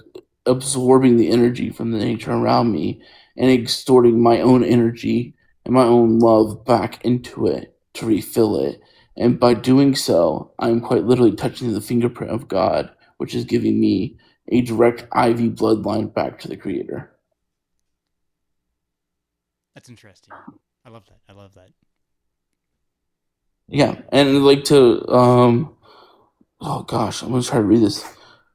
absorbing the energy from the nature around me and extorting my own energy and my own love back into it to refill it. And by doing so, I'm quite literally touching the fingerprint of God, which is giving me a direct IV bloodline back to the Creator. That's interesting. I love that. I love that. Yeah, and like to oh gosh, I'm gonna try to read this.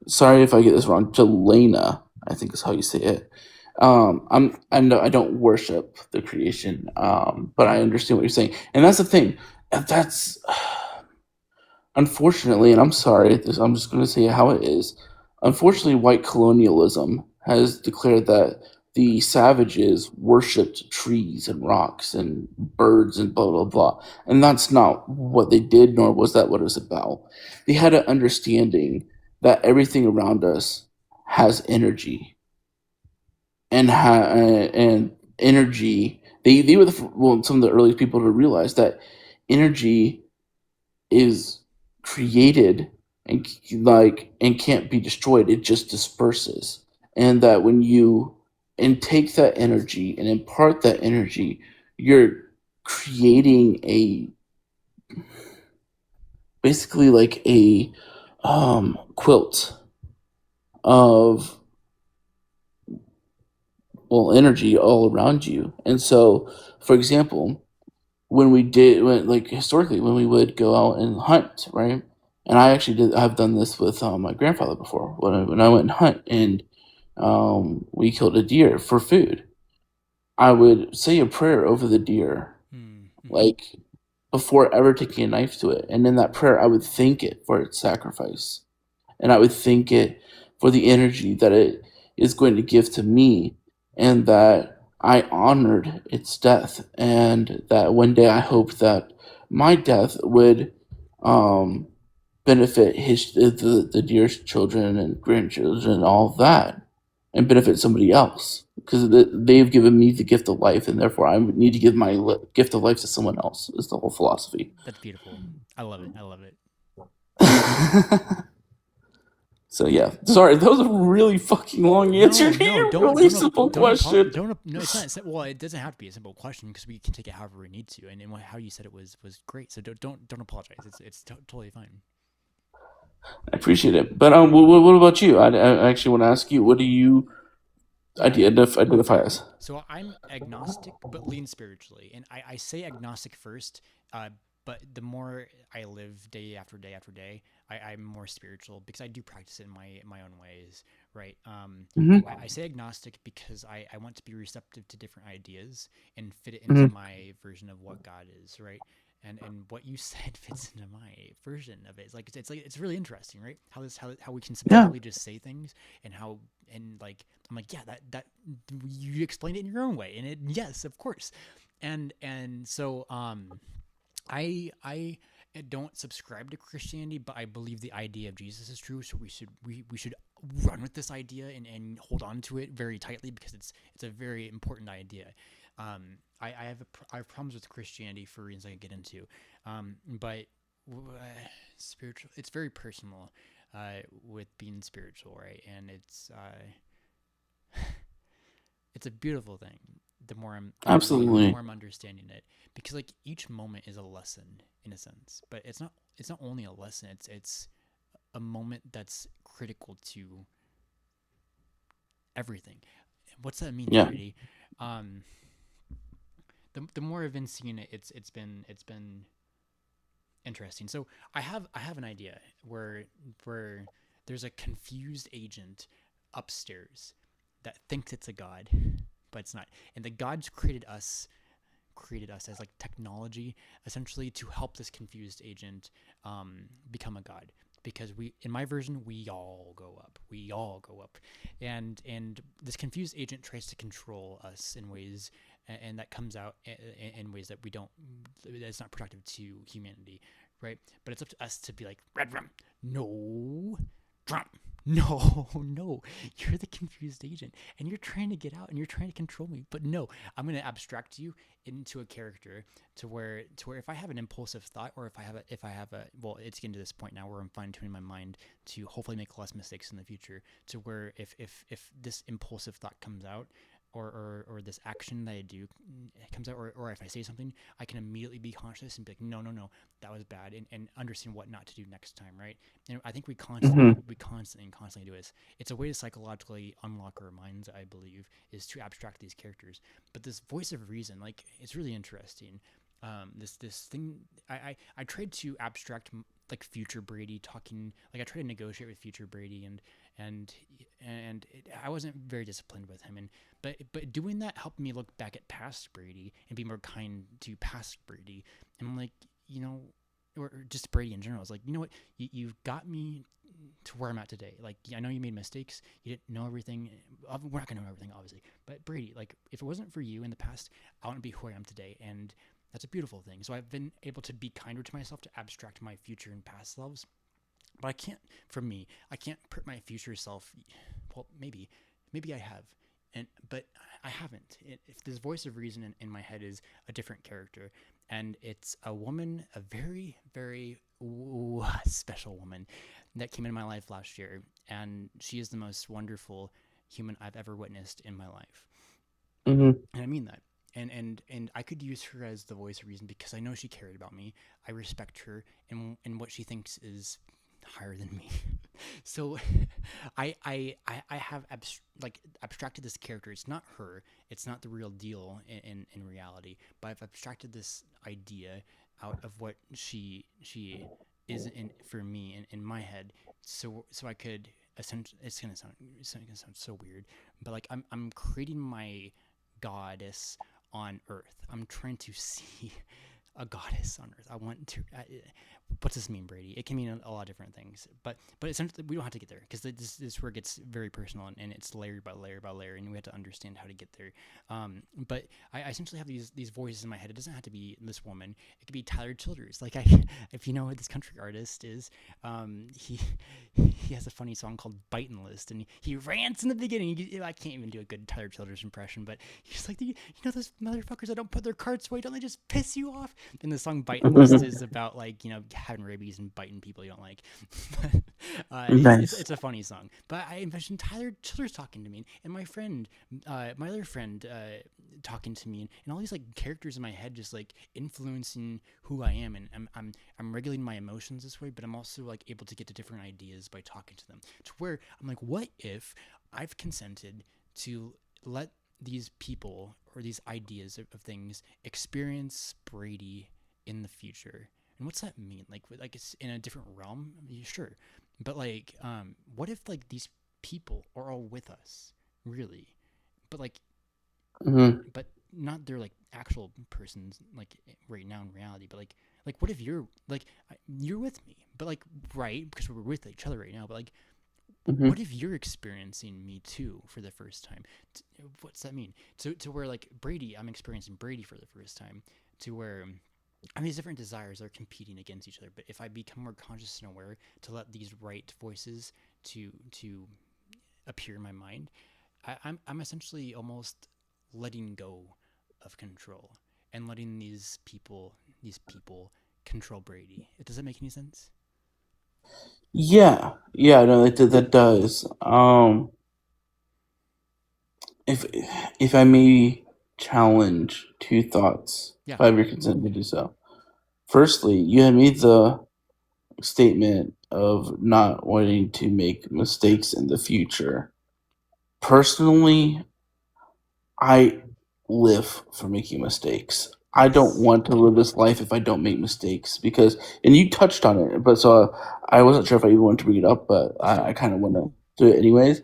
Sorry if I get this wrong. Jelena, I think is how you say it. I know I don't worship the creation, but I understand what you're saying, and that's the thing. That's unfortunately, and I'm sorry, I'm just going to say how it is. Unfortunately, white colonialism has declared that the savages worshipped trees and rocks and birds and blah, blah, blah. And that's not what they did, nor was that what it was about. They had an understanding that everything around us has energy and energy. They were some of the earliest people to realize that energy is created and can't be destroyed. It just disperses, and that when you intake that energy and impart that energy, you're creating a basically like a quilt of energy all around you. And so, for example, like historically when we would go out and hunt, right? And I actually did. I've done this with my grandfather before. When I went and hunt and we killed a deer for food, I would say a prayer over the deer, Mm-hmm. like before ever taking a knife to it. And in that prayer, I would thank it for its sacrifice, and I would thank it for the energy that it is going to give to me, and that I honored its death, and that one day I hoped that my death would um, benefit the deer's children and grandchildren and all of that, and benefit somebody else because they've given me the gift of life, and therefore I need to give my gift of life to someone else. Is the whole philosophy. That's beautiful. I love it. I love it. So yeah, sorry, that was a really fucking long answer No, to no, your really simple question. no. It's not. Well, it doesn't have to be a simple question because we can take it however we need to. And how you said it was great. So don't apologize. It's totally fine. I appreciate it. But what about you? I actually want to ask you, what do you Yeah. identify as? So I'm agnostic, but lean spiritually. And I say agnostic first, but the more I live day after day after day, I'm more spiritual because I do practice it in my own ways, right? Hmm. I say agnostic because I want to be receptive to different ideas and fit it into Hmm. my version of what God is, right? And what you said fits into my version of it. It's like it's really interesting, right? How we can Yeah. subjectively just say things and how and like I'm like, yeah, that you explained it in your own way, and it yes, of course, and so I don't subscribe to Christianity, but I believe the idea of Jesus is true. So we should run with this idea and hold on to it very tightly because it's a very important idea. I have problems with Christianity for reasons I can get into, but spiritual. It's very personal with being spiritual, right? And it's a beautiful thing. The Absolutely. more I'm understanding it, because like each moment is a lesson in a sense, but it's not only a lesson. It's a moment that's critical to everything. What's that mean, Yeah. Charity? Um, the more I've been seeing it, it's been interesting. So I have an idea where there's a confused agent upstairs that thinks it's a god, but it's not. And the gods created us as like technology essentially to help this confused agent become a god because we in my version we all go up and this confused agent tries to control us in ways and that comes out in ways that we don't, that's not productive to humanity, right? But it's up to us to be like, red rum, no, drum, no, no, you're the confused agent, and you're trying to get out, and you're trying to control me. But no, I'm gonna abstract you into a character to where if I have an impulsive thought, or if I have a well, it's getting to this point now where I'm fine tuning my mind to hopefully make less mistakes in the future. To where if this impulsive thought comes out, or this action that I do comes out, or if I say something, I can immediately be conscious and be like, no, no, no, that was bad, and understand what not to do next time, right? And I think we constantly, Hmm. we constantly and constantly do this. It's a way to psychologically unlock our minds, I believe, is to abstract these characters. But this voice of reason, like, it's really interesting. This thing, I tried to abstract like future Brady talking, like I tried to negotiate with future Brady, and I wasn't very disciplined with him, and but doing that helped me look back at past Brady and be more kind to past Brady. And I'm like, you know, or just Brady in general. I was like, you know what, you've got me to where I'm at today. Like, I know you made mistakes, you didn't know everything. We're not gonna know everything, obviously, but Brady, like, if it wasn't for you in the past, I wouldn't be who I am today, and that's a beautiful thing. So I've been able to be kinder to myself, to abstract my future and past selves. But I can't, for me, I can't put my future self. Well, maybe I have, and but I haven't. If this voice of reason in my head is a different character, and it's a woman, a very very special woman that came into my life last year, and she is the most wonderful human I've ever witnessed in my life, Hmm. and I mean that. And I could use her as the voice of reason because I know she cared about me. I respect her and what she thinks is higher than me. So I have like abstracted this character. It's not her. It's not the real deal in reality. But I've abstracted this idea out of what she is in for me in my head. So I could essentially, it's gonna sound so weird, but like I'm creating my goddess on Earth. I'm trying to see a goddess on Earth. I want to. What's this mean, Brady? It can mean a lot of different things, but essentially we don't have to get there because this is where it gets very personal, and it's layer by layer by layer, and we have to understand how to get there. But I essentially have these voices in my head. It doesn't have to be this woman. It could be Tyler Childers. Like, if you know what this country artist is, he he has a funny song called "Biting List," and he rants in the beginning. I can't even do a good Tyler Childers impression, but he's like, you know, those motherfuckers that don't put their cards away, don't they just piss you off? And the song "Biting List" is about, like, you know, having rabies and biting people you don't like. But Nice. it's a funny song. But I envisioned Tyler Childers talking to me, and my friend, my other friend, talking to me, and all these like characters in my head just like influencing who I am, and I'm regulating my emotions this way, but I'm also like able to get to different ideas by talking to them. To where I'm like, what if I've consented to let these people or these ideas of things experience Brady in the future? And what's that mean? Like it's in a different realm? I mean, sure, but like, what if like these people are all with us, really? But like, Hmm. but not their like actual persons like right now in reality, but like what if you're like, you're with me, but like, right, because we're with each other right now, but like, what Hmm. if you're experiencing me too for the first time? What's that mean? To where like Brady, I'm experiencing Brady for the first time, to where I mean, these different desires are competing against each other. But if I become more conscious and aware to let these right voices to appear in my mind, I'm essentially almost letting go of control and letting these people control Brady. Does that make any sense? Yeah, yeah, no, that does. If if I may challenge two thoughts, Yeah. if I have your consent to do so. Firstly, you had made the statement of not wanting to make mistakes in the future. Personally, I live for making mistakes. I don't Yes. want to live this life if I don't make mistakes because, and you touched on it, but so I wasn't sure if I even wanted to bring it up, but Let's do I it. kind of want to do it anyways.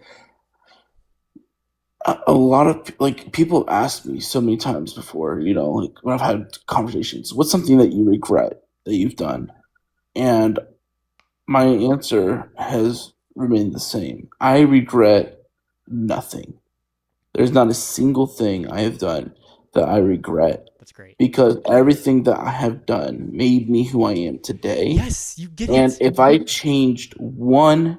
A lot of like people have asked me so many times before, like when I've had conversations, what's something that you regret that you've done? And my answer has remained the same. I regret nothing. There's not a single thing I have done that I regret That's great. because everything that I have done made me who I am today. Yes, you get And it. if I changed one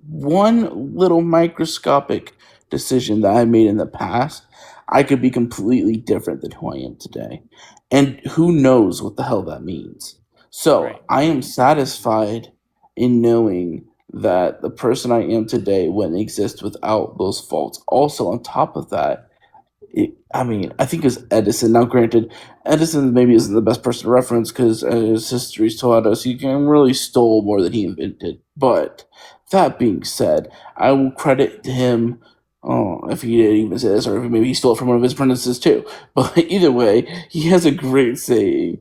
little microscopic decision that I made in the past, I could be completely different than who I am today. And who knows what the hell that means. So Right. I am satisfied in knowing that the person I am today wouldn't exist without those faults. Also, on top of that, I mean, I think it's Edison. Now, granted, Edison maybe isn't the best person to reference because, as history's taught us, he can really stole more than he invented. But that being said, I will credit him. Oh, if he didn't even say this, or if maybe he stole it from one of his apprentices too. But either way, he has a great saying,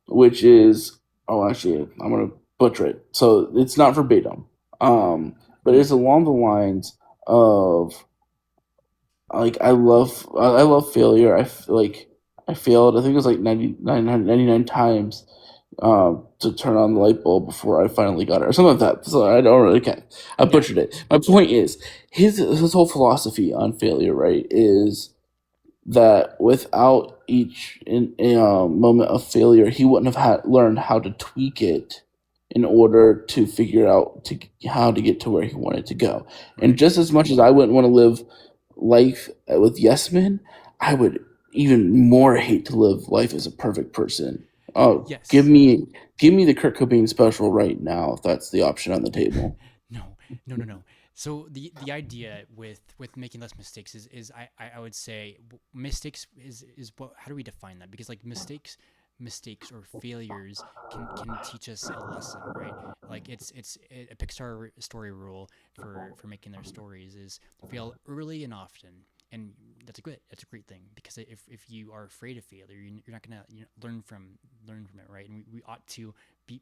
which is, oh, actually, I'm gonna butcher it. So it's not verbatim, but it's along the lines of like I love failure. I failed. I think it was like 99 times to turn on the light bulb before I finally got it, or something like that. So I don't really care. I Yeah. butchered it. My point is his whole philosophy on failure, right, is that without each moment of failure, he wouldn't have learned how to tweak it in order to figure out how to get to where he wanted to go. And Right. just as much as I wouldn't want to live life with yes men, I would even more hate to live life as a perfect person. Oh, Yes. give me the Kurt Cobain special right now if that's the option on the table. No, no, no, no. So the idea with making less mistakes is I would say mistakes is what, how do we define that? Because like mistakes or failures can teach us a lesson, right? Like a Pixar story rule for making their stories is fail early and often. And that's a great thing, because if you are afraid of failure, you're not gonna, learn from it, right? And we ought to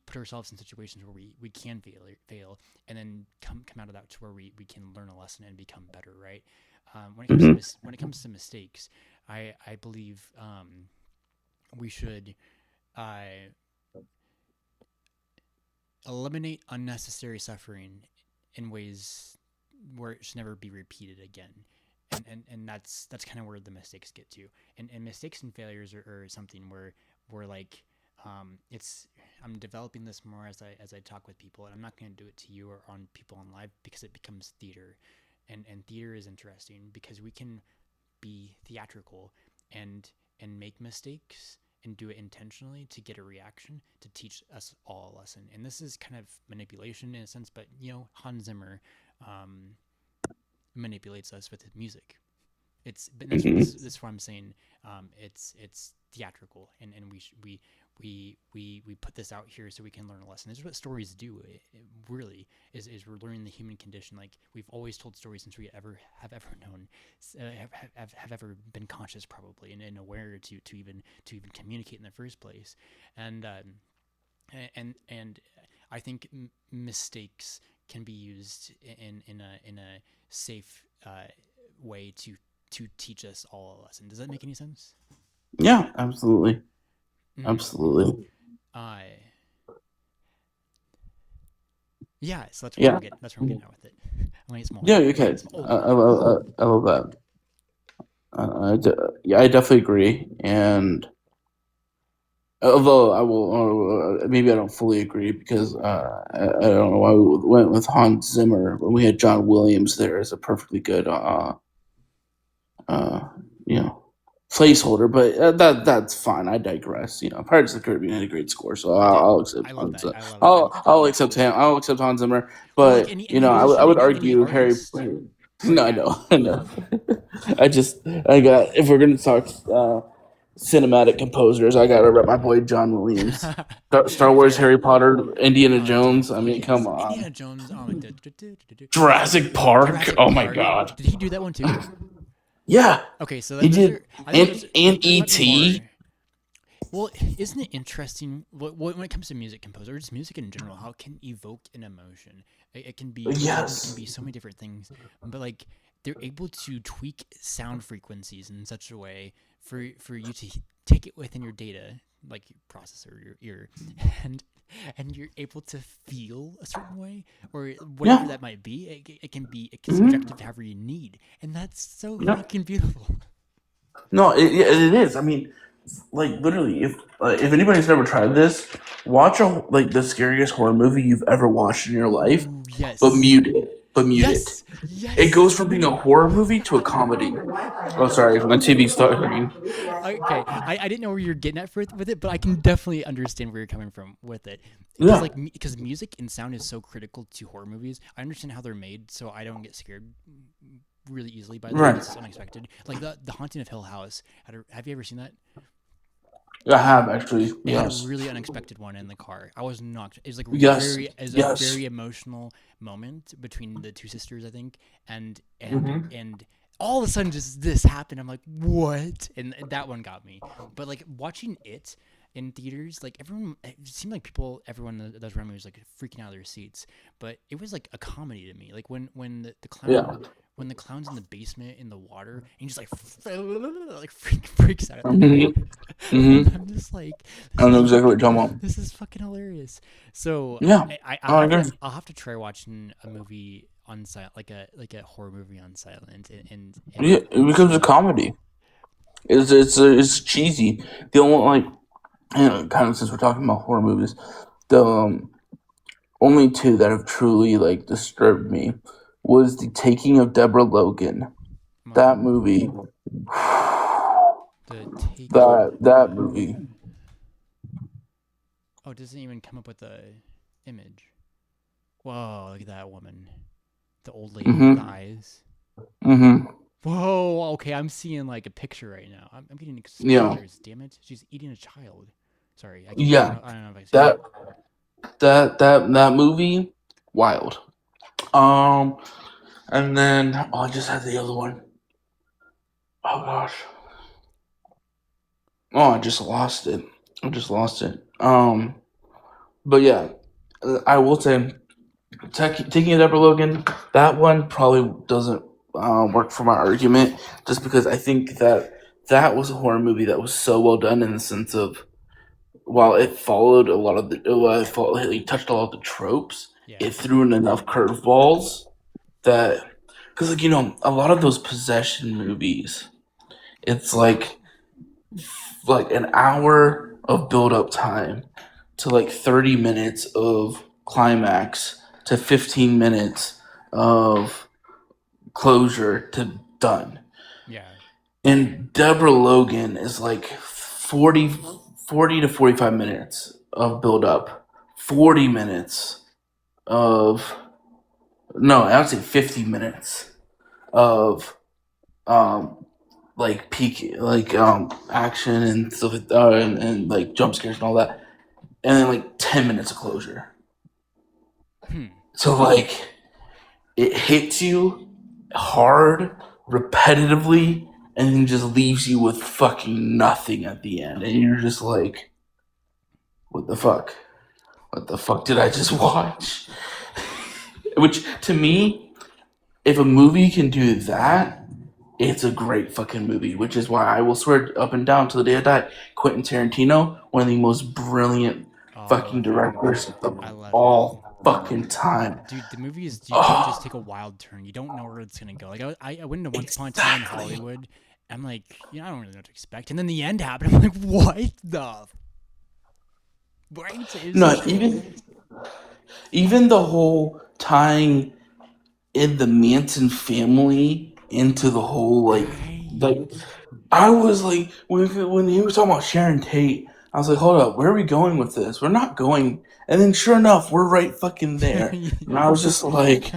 put ourselves in situations where we can fail, and then come out of that to where we can learn a lesson and become better, right? Hmm. When it comes to mistakes, I believe we should uh, eliminate unnecessary suffering in ways where it should never be repeated again. And that's kind of where the mistakes get to. And mistakes and failures are something where like it's I'm developing this more as I talk with people, and I'm not going to do it to you or on people on live, because it becomes theater. And theater is interesting because we can be theatrical and make mistakes and do it intentionally to get a reaction to teach us all a lesson. And this is kind of manipulation in a sense, but Hans Zimmer um, manipulates us with his music. It's but that's Hmm. this is what I'm saying. It's theatrical, and we put this out here so we can learn a lesson. This is what stories do. It really is we're learning the human condition. Like, we've always told stories since we have ever known, have ever been conscious, probably, and aware to even communicate in the first place. And um, and and I think mistakes can be used in a safe way to teach us all a lesson. Does that make any sense? Yeah, absolutely, Mm-hmm. absolutely. Uh, yeah. So that's where I'm Yeah, getting. That's where I'm getting at with it. I'm getting small. yeah. You can. Small. Oh, okay. I love that. Yeah, I definitely agree. And although I will, maybe I don't fully agree because I don't know why we went with Hans Zimmer when we had John Williams there as a perfectly good, uh, you know, placeholder. But that's fine. I digress. Pirates of the Caribbean had a great score, so It did. I'll accept I love Hans. that. I love that. I'll accept him. I'll accept Hans Zimmer. Well, like But any I musician, would any argue Harry. artist. Sorry. No, I Yeah. know, I know. I got. If we're gonna talk cinematic composers, I gotta rep my boy John Williams. Star Wars, Fair. Harry Potter, Indiana Dude, Jones. I mean, come yes, on. Indiana Jones. Oh my god. Jurassic Park. Jurassic Oh my Park. god. Did he do that one too? Yeah, Okay, so he those did. are. I think And those. There might be ET. more. Well, isn't it interesting when it comes to music composer, or just music in general, how it can evoke an emotion? It can Yes. be so many different things, but like they're able to tweak sound frequencies in such a way for you to take it within your data, like your processor, your ear, and you're able to feel a certain way, or whatever Yeah. that might be. It can be Hmm. subjective however you need, and that's so Yeah. fucking beautiful. No, it is. I mean, like literally, if anybody's never tried this, watch like the scariest horror movie you've ever watched in your life, Ooh, but yes. mute it. But mute it. Yes. It goes Yes. from being a horror movie to a comedy. Oh, sorry, my TV started. Okay, I didn't know where you're getting at with it, but I can definitely understand where you're coming from with it. Because Yeah, like because music and sound is so critical to horror movies. I understand how they're made, so I don't get scared really easily by them. right. It's unexpected. Like the Haunting of Hill House. Have you ever seen that? I have actually. It had a Yes. really unexpected one in the car. I was not. It was like Yes. a Yes. very emotional moment between the two sisters, I think, and Hmm. all of a sudden just this happened. I'm like, what? And that one got me. But like watching it in theaters, like it seemed like everyone that was around me was like freaking out of their seats. But it was like a comedy to me. Like when the Yeah. clown. When the clown's in the basement in the water and he just like like freaks out at the Hmm. end, Hmm. and I'm just like, I this know is exactly what fucking you're talking about. this is fucking hilarious. So Yeah. I'll I have agree. to try watching a movie on silent, like a horror movie on silent, Yeah, it and becomes a see. comedy. It's cheesy. The only like, kind of since we're talking about horror movies, the only two that have truly like disturbed me was the Taking of Deborah Logan. That Um, movie. the taking That of that Deborah movie. Logan. Oh, it doesn't even come up with the image. Whoa, look at that woman, the old lady with the Mhm. eyes. Mhm. Whoa, okay, I'm seeing like a picture right now. I'm getting Yeah. spoilers. Damn it, she's eating a child. Sorry, I can't. Yeah. I don't know if I can say that. That that movie. Wild. Um. And then I just had the other one. Oh gosh. Oh, I just lost it. I just lost it. But yeah, I will say, taking it up, Logan. That one probably doesn't work for my argument, just because I think that that was a horror movie that was so well done in the sense of while it followed a lot of it touched a lot of the tropes. Yeah. It threw in enough curveballs that because like a lot of those possession movies, it's like an hour of build up time to like 30 minutes of climax to 15 minutes of closure to done. Yeah. And Deborah Logan is like 40 to 45 minutes of build up, 40 minutes of, no, I would say 50 minutes of um like peak like action and stuff and like jump scares and all that, and then like 10 minutes of closure. Hmm. So like it hits you hard, repetitively, and then just leaves you with fucking nothing at the end, and you're just like, what the fuck? What the fuck did I just watch? Which to me, if a movie can do that, it's a great fucking movie. Which is why I will swear up and down to the day I die, Quentin Tarantino, one of the most brilliant Oh, I fucking love him. directors of I love him. all fucking time. Dude, the movies do just take Oh, a wild turn. You don't know where it's gonna go. Like I went into Once Upon a Time in exactly. Hollywood. I'm like, I don't really know what to expect. And then the end happened. I'm like, what the right? It's No, just even the whole tying in the Manson family into the whole like right. I was like when he was talking about Sharon Tate, I was like, hold up, where are we going with this? We're not going. And then sure enough, we're right fucking there. And I was just like,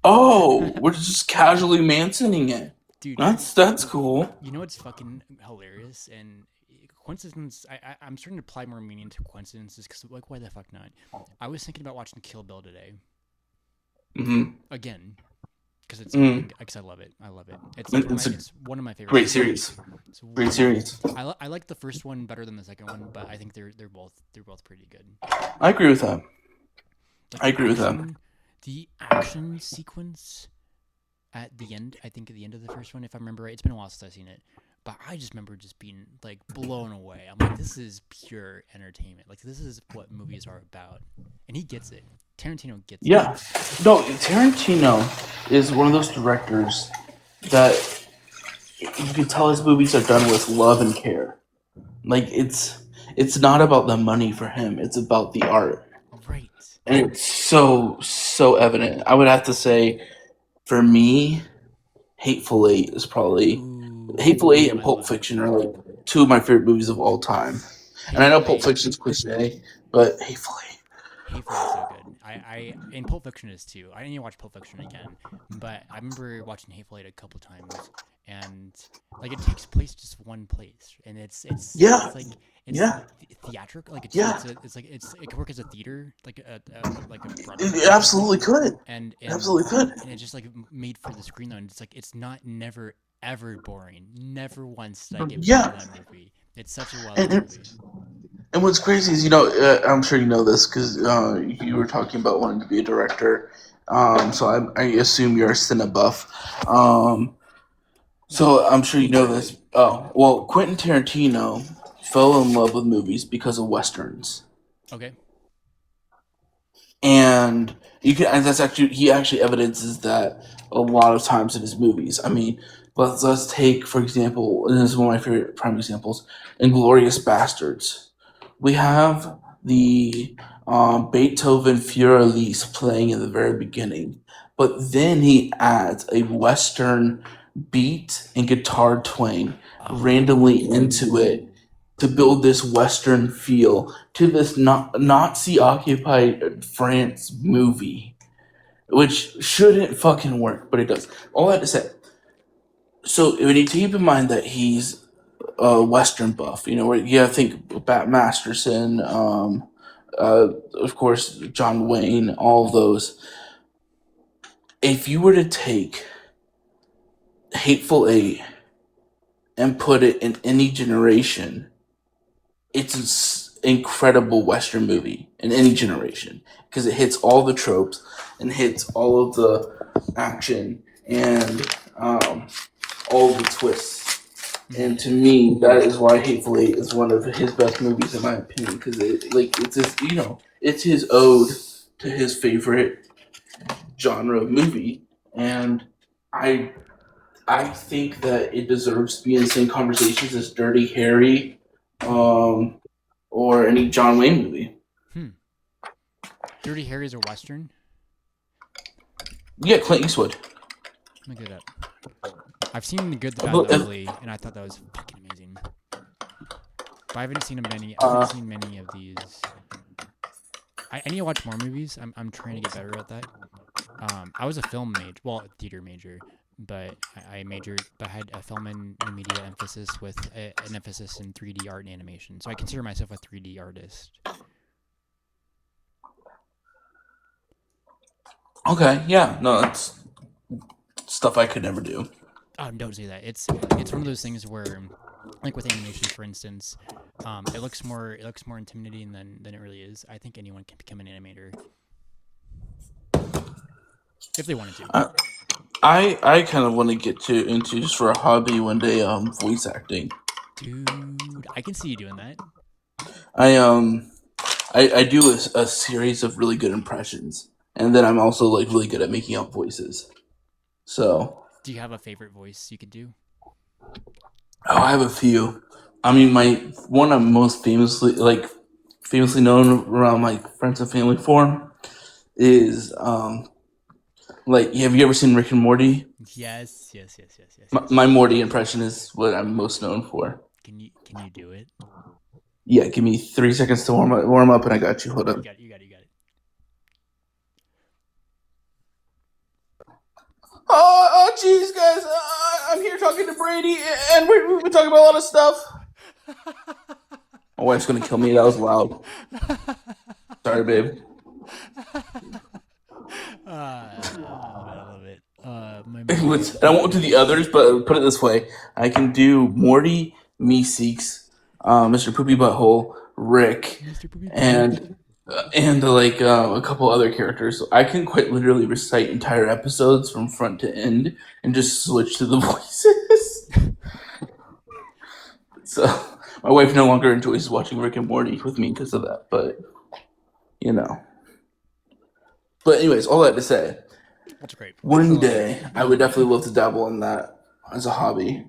oh, we're just casually Mansoning it. Dude, That's cool. you know what's fucking hilarious and coincidence? I'm starting to apply more meaning to coincidences because like why the fuck not? I was thinking about watching Kill Bill today Hmm. again because it's Mm. because I love it. I love it. It's a It's one of my favorite great movies. series. It's Great one of series. I like the first one better than the second one, but I think they're both pretty good. I agree with that. Like I agree with that. the action sequence at the end. I think at the end of the first one, if I remember right. It's been a while since I've seen it, but I just remember just being like blown away. I'm like, this is pure entertainment. Like this is what movies are about, and he gets it. Tarantino gets it. Yeah. No, Tarantino is one of those directors that you can tell his movies are done with love and care. Like it's not about the money for him. It's about the art, Right. and it's so evident. I would have to say, for me, Hateful Eight is probably Ooh, Hateful Eight one of and my Pulp love Fiction movies. are like two of my favorite movies of all time. And I know Hateful Pulp Eight. Fiction's cliche, but Hateful Eight. Hateful Eight is so good. And Pulp Fiction is too. I need to watch Pulp Fiction again, but I remember watching Hateful Eight a couple times, and like it takes place just one place, and Yeah, it's like it's yeah, theatrical. Like yeah. it could work as a theater, like a Broadway It production, absolutely could. and It absolutely could. it's just like made for the screen though. And it's like it's not never ever boring. Never once did I get bored Yeah, of that movie. It's such a well and done movie. what's crazy is I'm sure you know this because you were talking about wanting to be a director. So I assume you're a cine buff. Um, Not so really. I'm sure you know this. Oh well, Quentin Tarantino fell in love with movies because of westerns. Okay. And and that's actually he actually evidences that a lot of times in his movies. I mean, let's take for example, and this is one of my favorite prime examples, Inglorious Bastards. We have the Beethoven Furioris playing in the very beginning, but then he adds a western beat and guitar twang randomly into it Oh. to build this western feel to this Nazi occupied France movie, which shouldn't fucking work, but it does. All I have to say. So when you keep in mind that he's a western buff, where you gotta think Bat Masterson, of course John Wayne, all of those. If you were to take Hateful Eight and put it in any generation, it's an incredible Western movie in any generation because it hits all the tropes and hits all of the action and all the twists. And Mhm. to me, that is why Hateful Eight is one of his best movies in my opinion because it's just it's his ode to his favorite genre of movie, and I I think that it deserves to be in the same conversations as Dirty Harry, um, or any John Wayne movie. Hmm. Dirty Harry's a western. Yeah, Clint Eastwood. Let me get it up. I've seen the good, the bad, and But, the ugly, and I thought that was fucking amazing. But I haven't seen many. I haven't uh, seen many of these. I need to watch more movies. I'm trying to get better at that. I was a film major, well, a theater major, but I majored, but I had a film and new media emphasis with an emphasis in 3D art and animation. So I consider myself a 3D artist. okay, yeah, no, that's stuff I could never do. Oh, don't say that. It's one of those things where, like with animation, for instance, it looks more intimidating than it really is. I think anyone can become an animator if they wanted to. I I kind of want to get to into just for a hobby one day, voice acting. Dude, I can see you doing that. I um I do a series of really good impressions, and then I'm also like really good at making up voices. So Do you have a favorite voice you could do? I have a few. I mean, my one I'm most famously known around like friends and family forum is like have you ever seen Rick and Morty? Yes, yes, yes, yes, yes, My, yes. my Morty impression is what I'm most known for. Can you do it? Yeah, give me 3 seconds to warm up, and I got you. Hold You up. got it. You got it. You got it. Oh, jeez, guys, I'm here talking to Brady, and we've been talking about a lot of stuff. My wife's gonna kill me. That was loud. Sorry, babe. I love it. I love it. My And mom. I won't do the others, but put it this way: I can do Morty, Meeseeks, Mr. Poopy Butthole, Rick, Mr. Poopy Butthole. and like a couple other characters. I can quite literally recite entire episodes from front to end and just switch to the voices. So my wife no longer enjoys watching Rick and Morty with me because of that. But you know. But anyways, all that to say, That's great. one day I would definitely love to dabble in that as a hobby.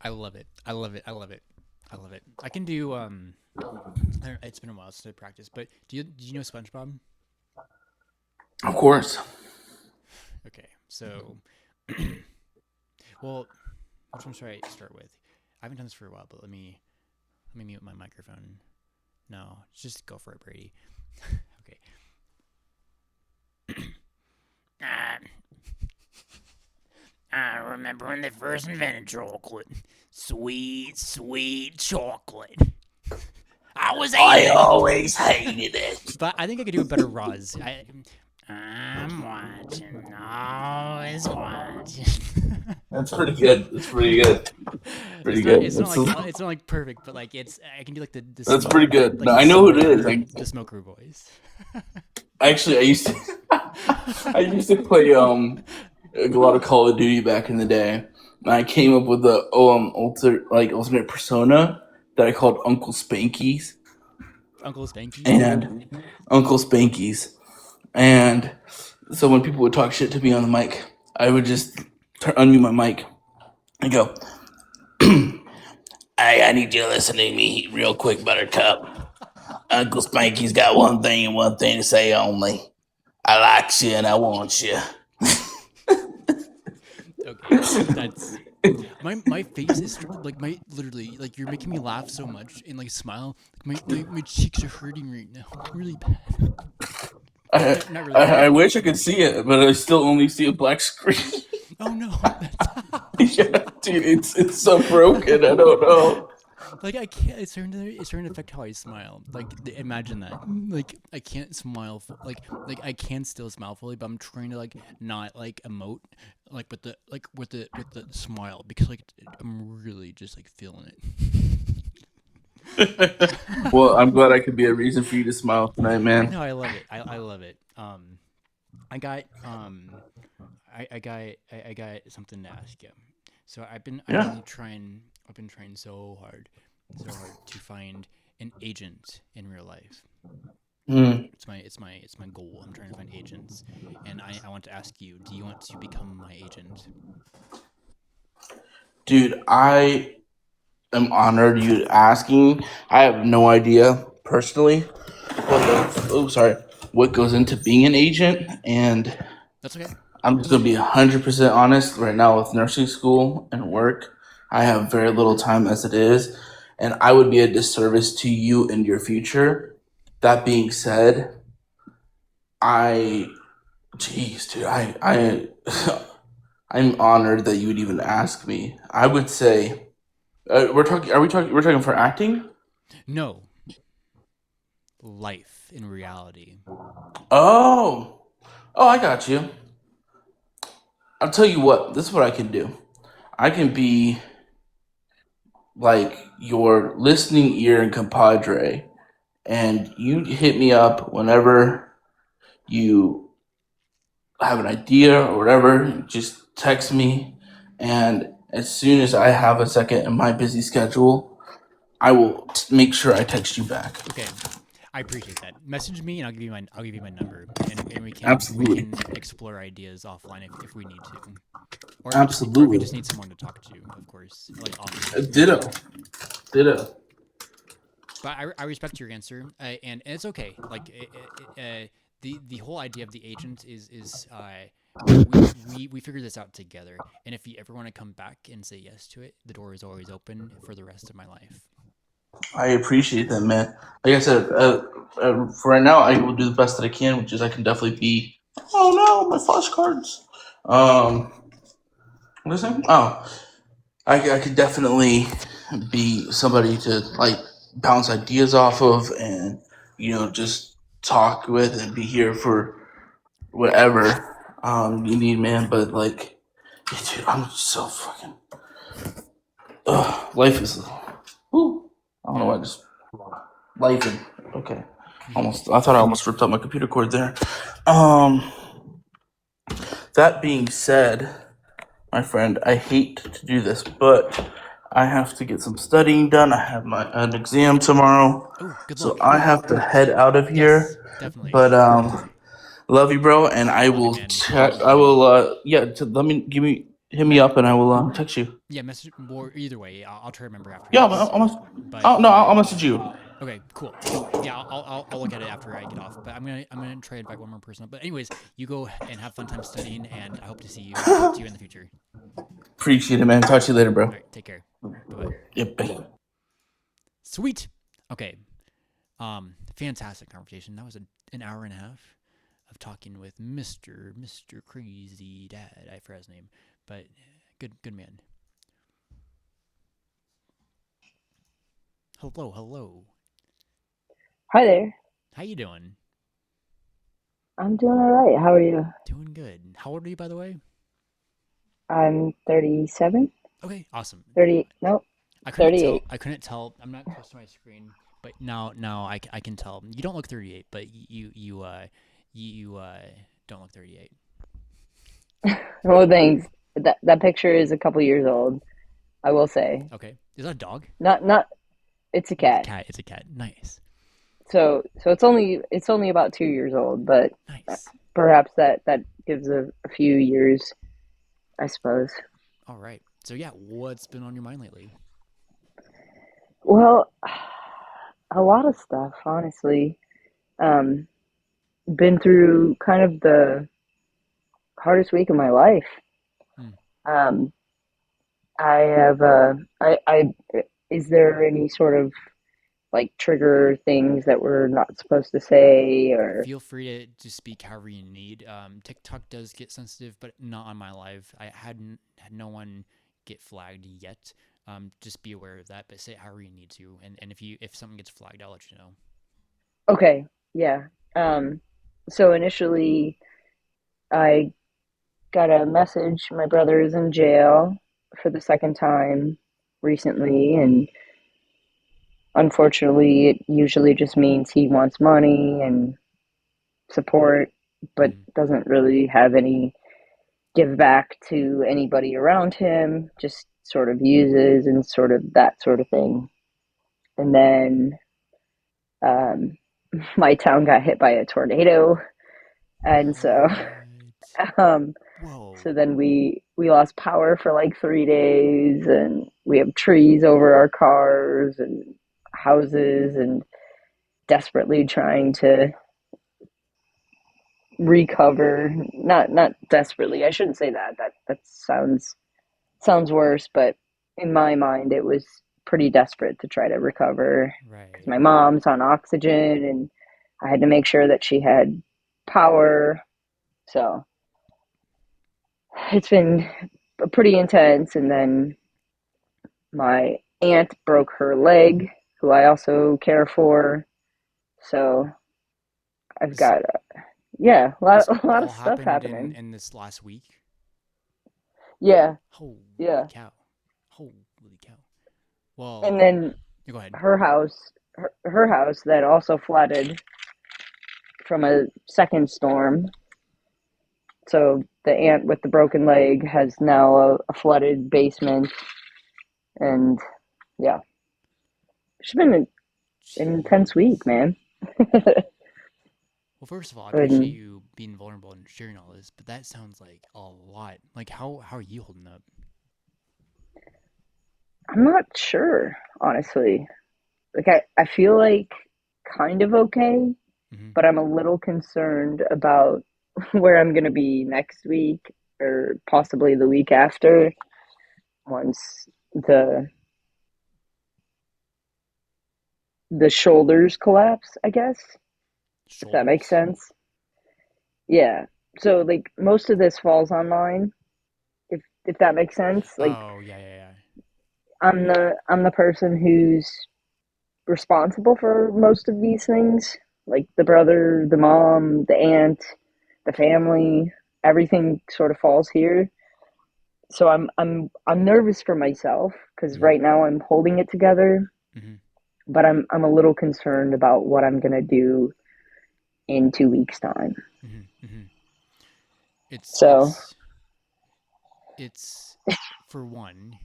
I love it. I love it. I love it. I love it. I can do it's been a while since I practiced, but do you know SpongeBob? Of course. Okay. So, well, which one should I start with? I haven't done this for a while, but let me mute my microphone. No, just go for it, Brady. Okay. I, I remember when they first invented chocolate. Sweet, sweet chocolate. I was I eating it. always hated it. But I think I could do a better Roz. I'm watching, always watching. That's pretty good. That's pretty good. Pretty It's not. good. It's not like. It's not like perfect, but like it's. I can do like the. That's Smoke, pretty good. like No, the I know who it smoker, is. the smoker voice. Actually, I used to I used to play a lot of Call of Duty back in the day. And I came up with the ultimate persona that I called Uncle Spankies Uncle Spankies. and Uncle Spankies. And so when people would talk shit to me on the mic, I would just unmute my mic and go, "Hey, I need you to listen to me real quick, Buttercup. Uncle Spanky's got one thing and one thing to say only. I like you and I want you." Okay, that's my face is like my literally like you're making me laugh so much and like smile. Like my cheeks are hurting right now, really bad. Not really I bad. wish I could see it, but I still only see a black screen. Oh no, Yeah, dude, it's so broken. I don't know. like I can't. It's starting to affect how I smile. Like imagine that. Like I can't smile. Like I can still smile fully, but I'm trying to like not like emote like with the smile because like I'm really just like feeling it. Well, I'm glad I could be a reason for you to smile tonight, man. No, I love it. I love it. I got I got something to ask you. So Yeah. I've been trying so hard to find an agent in real life. Mm. It's my goal. I'm trying to find agents, and I want to ask you: do you want to become my agent? Dude, I am honored you asking. I have no idea personally what goes into being an agent, and That's okay. I'm just gonna be 100% honest right now with nursing school and work. I have very little time as it is, and I would be a disservice to you and your future. That being said, I, jeez, dude, I'm honored that you would even ask me. I would say, we're talking. Are we talking? We're talking for acting. No, life in reality. Oh, oh, I got you. I'll tell you what. This is what I can do. I can be like your listening ear and compadre, and you hit me up whenever you have an idea or whatever. Just text me, and as soon as I have a second in my busy schedule, I will make sure I text you back. Okay, I appreciate that. Message me and I'll give you my number and we Absolutely, can explore ideas offline if we need to. Or if we absolutely. just need someone to talk to, of course, like off. Ditto, ditto. But I respect your answer, and it's okay. Like the whole idea of the agent is we figure this out together. And if you ever want to come back and say yes to it, the door is always open for the rest of my life. I appreciate that, man. Like I said, for right now, I will do the best that I can, which is I can definitely be. Oh no, my flashcards. What is it? Oh, I could definitely be somebody to like bounce ideas off of, and just talk with and be here for whatever you need, man. But like, dude, I'm so fucking. Life is. Whew, I don't know Yeah. why I just life and okay. Hmm. Almost, I thought I almost ripped out my computer cord there. Um, that being said, my friend, I hate to do this, but I have to get some studying done. I have an exam tomorrow, Oh, good so luck. I have to head out of Yes, here. definitely. But love you, bro, and I Love you, will man. check. I will. Yeah, let me give me. hit me up and I will text you. Yeah, message or either way. I'll try to remember Yeah, afterwards. But no, I'll message you. okay, cool. So yeah, I'll look at it after I get off. But I'm gonna try to invite one more person up. But anyways, you go and have fun time studying, and I hope to see you and talk to you in the future. Appreciate it, man. Talk to you later, All bro. right, take care. Bye bye. Yep. Bye. Sweet. Okay. Fantastic conversation. That was an hour and a half of talking with Mr. Crazy Dad. I forgot his name, but good man. Hello. Hi there. How you doing? I'm doing all right. How are you? Doing good. How old are you, by the way? I'm 37, Okay, awesome. 30, nope, I couldn't tell. 38. I couldn't tell. I'm not close to my screen, but now I can tell. You don't look 38, but you don't look 38. Well, thanks. That picture is a couple years old, I will say. Okay, is that a dog? Not it's a It's a cat. cat. It's a cat. Nice, So it's only about 2 years old, but nice. perhaps that gives a few years, I suppose. All right. So yeah, what's been on your mind lately? Well, a lot of stuff, honestly. Um, been through kind of the hardest week of my life. Hmm. Um, I have I is there any sort of like trigger things that we're not supposed to say or Feel free to speak however you need. TikTok does get sensitive, but not on my live. I hadn't had no one get flagged yet. Just be aware of that, but say it however you need to. And if something gets flagged, I'll let you know. okay, yeah. Um so initially I got a message my brother is in jail for the second time recently, and unfortunately it usually just means he wants money and support but Mm-hmm. doesn't really have any give back to anybody around him, just sort of uses and sort of that sort of thing. And then um, my town got hit by a tornado, and so What? um, Whoa. so then we lost power for like 3 days, and we have trees over our cars and houses, and desperately trying to recover. Not desperately. I shouldn't say that. That sounds worse, but in my mind, it was pretty desperate to try to recover because Right. my mom's on oxygen and I had to make sure that she had power. So it's been pretty intense. And then my aunt broke her leg, who I also care for. So I've This got, yeah, this a lot of all stuff happened in happening. in this last week. Yeah, Holy yeah. cow. Holy cow. Well, And then go ahead. her house that also flooded from a second storm. So the aunt with the broken leg has now a flooded basement, and yeah, it's been an intense week, Jeez. man. Well, first of all, I appreciate And you being vulnerable and sharing all this, but that sounds like a lot. Like how are you holding up? I'm not sure, honestly. Like I feel like kind of okay, Hmm. but I'm a little concerned about where I'm gonna be next week or possibly the week after once the the shoulders collapse, I guess, if that makes Shoulders? sense. Yeah. So like most of this falls on mine, if that makes sense. Like Oh, yeah. I'm the person who's responsible for most of these things. Like the brother, the mom, the aunt, the family, everything sort of falls here. So I'm nervous for myself because Hmm. right now I'm holding it together, Hmm. but I'm a little concerned about what I'm gonna do in 2 weeks time. Hmm. It's So it's it's for one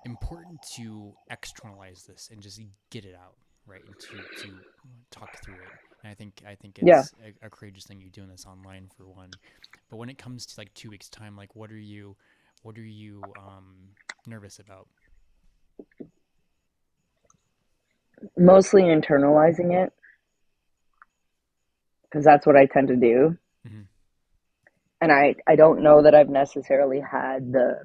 important to externalize this and just get it out, right? And to talk through it. And I think yeah, it's a courageous thing you're doing this online for one. But when it comes to like 2 weeks time, like what are you What are you nervous about? Mostly internalizing it because that's what I tend to do. Hmm. And I don't know that I've necessarily had the,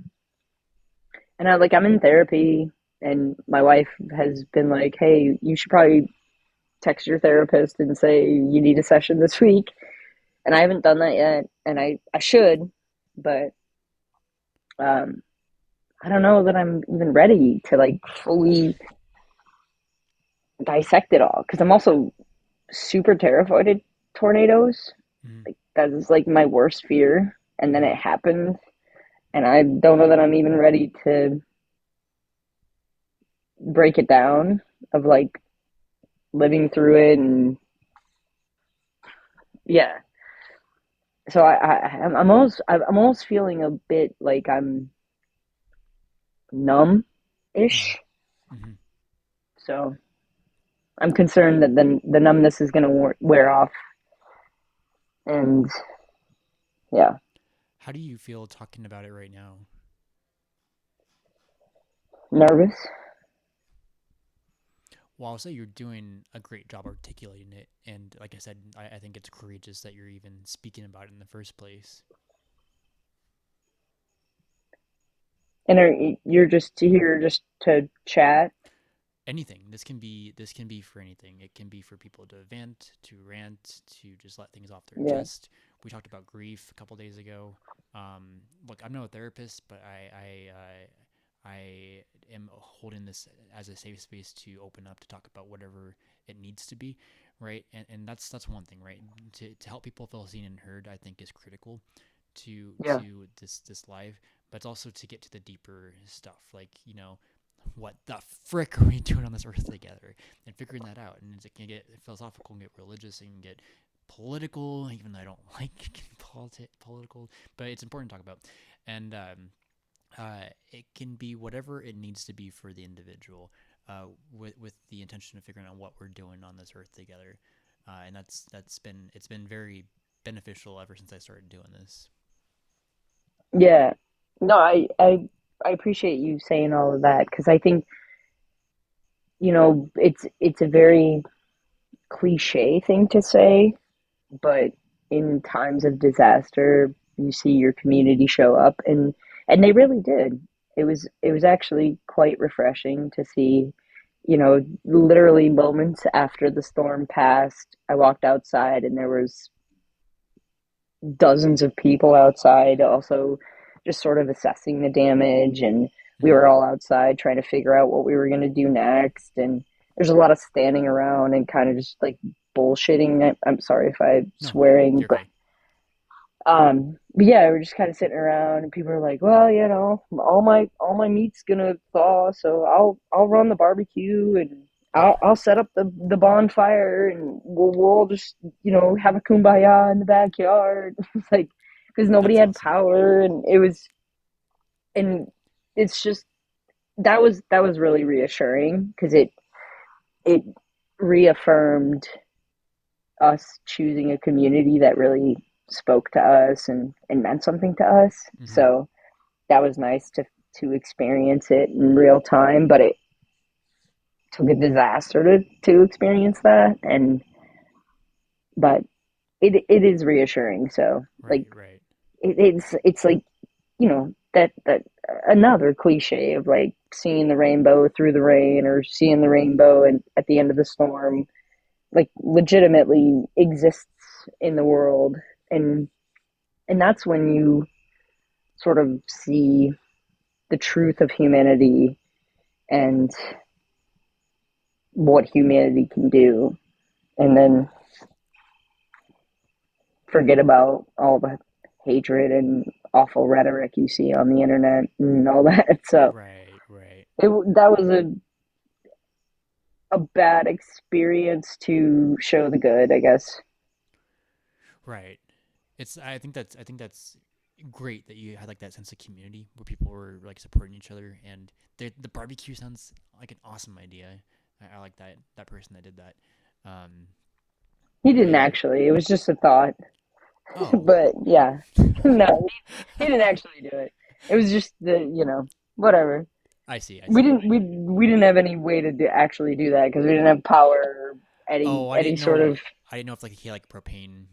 and I'm in therapy, and my wife has been like, hey, you should probably text your therapist and say you need a session this week. And I haven't done that yet, and I should, but um, I don't know that I'm even ready to like fully dissect it all because I'm also super terrified of tornadoes. Hmm. Like that is like my worst fear, and then Hmm. it happened, and I don't know that I'm even ready to break it down of like living through it and yeah. So I'm almost feeling a bit like I'm numb Hmm. ish. Hmm. So I'm concerned that the numbness is going to wear off, and yeah, How do you feel talking about it right now? nervous. Well, I'll say you're doing a great job articulating it, and like I said, I think it's courageous that you're even speaking about it in the first place. And you're just here just to chat? Anything. This can be for anything. It can be for people to vent, to rant, to just let things off their Yeah, chest. We talked about grief a couple days ago. Look, I'm no therapist, but I am holding this as a safe space to open up to talk about whatever it needs to be, right? And that's one thing, right? To help people feel seen and heard, I think is critical to yeah, this live, but it's also to get to the deeper stuff, like what the frick are we doing on this earth together, and figuring that out. And it can get philosophical and get religious and get political, even though I don't like political, but it's important to talk about. And it can be whatever it needs to be for the individual, with the intention of figuring out what we're doing on this earth together. And it's been very beneficial ever since I started doing this. yeah. No, I appreciate you saying all of that because I think it's a very cliche thing to say, but in times of disaster, you see your community show up, and they really did. It was actually quite refreshing to see, literally moments after the storm passed, I walked outside and there was dozens of people outside also just sort of assessing the damage, and we Mm-hmm. were all outside trying to figure out what we were going to do next, and there's a lot of standing around and kind of just like bullshitting. I'm sorry if I'm No, swearing, you're but okay. but yeah, we're just kind of sitting around, and people are like, "Well, all my meat's gonna thaw, so I'll run the barbecue, and Yeah, I'll set up the bonfire, and we'll all just have a kumbaya in the backyard." It's like because nobody that's had awesome. power, and it's just that was really reassuring because it reaffirmed us choosing a community that really spoke to us and meant something to us. Mm-hmm. So that was nice to experience it in real time, but it took a disaster to experience that, and but it is reassuring. So like Right, right. it's like that another cliche of like seeing the rainbow through the rain or seeing the rainbow and at the end of the storm like legitimately exists in the world, and that's when you sort of see the truth of humanity and what humanity can do, and then forget about all the hatred and awful rhetoric you see on the internet and all that. So Right, right, that was a bad experience to show the good, I guess. right. I think that's great that you had like that sense of community where people were like supporting each other, and the barbecue sounds like an awesome idea. I like that person that did that. Um, He but didn't yeah. actually. It was just a thought. Oh. But yeah, no, he didn't actually do it. It was just whatever. I see. I We see. didn't we didn't have any way to actually do that because we didn't have power or any Oh, I any didn't sort know. of I didn't know if like he had like a propane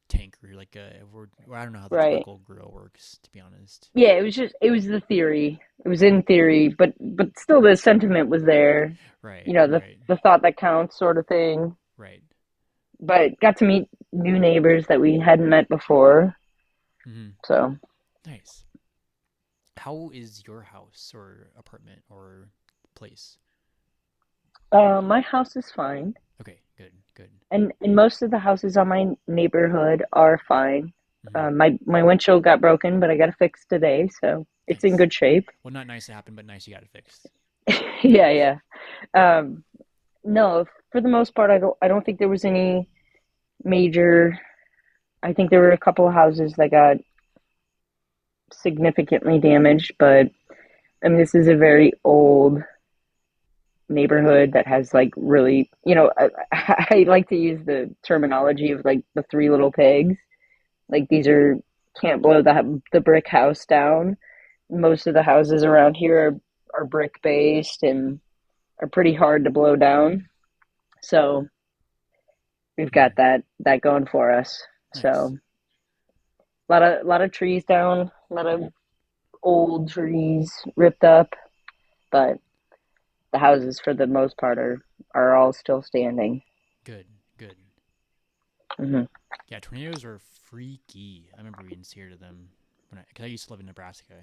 tank or like or I don't know how the right. charcoal grill works, to be honest. Yeah, it was the theory. It was in theory, but still the sentiment was there. Right. You know, Right. the thought that counts sort of thing. Right. But got to meet new neighbors that we hadn't met before. Hmm. So, Nice. How is your house or apartment or place? my house is fine. Okay. Good. Good. And most of the houses on my neighborhood are fine. Hmm. My windshield got broken, but I got it fixed today, so it's in Nice. good shape. Well, not nice to happen, but nice you got it fixed. Yeah, yeah. Um, no, for the most part, I don't think there was any major. I think there were a couple of houses that got significantly damaged, but I mean, this is a very old neighborhood that has like really, I like to use the terminology of like the three little pigs. Like these are can't blow the brick house down. Most of the houses around here are brick based and are pretty hard to blow down. So we've Hmm. got that going for us. Nice. So a lot of trees down, a lot of old trees ripped up, but the houses for the most part are all still standing. Good. Good. Hmm. Yeah, tornadoes are freaky. I remember being scared of them because I used to live in Nebraska,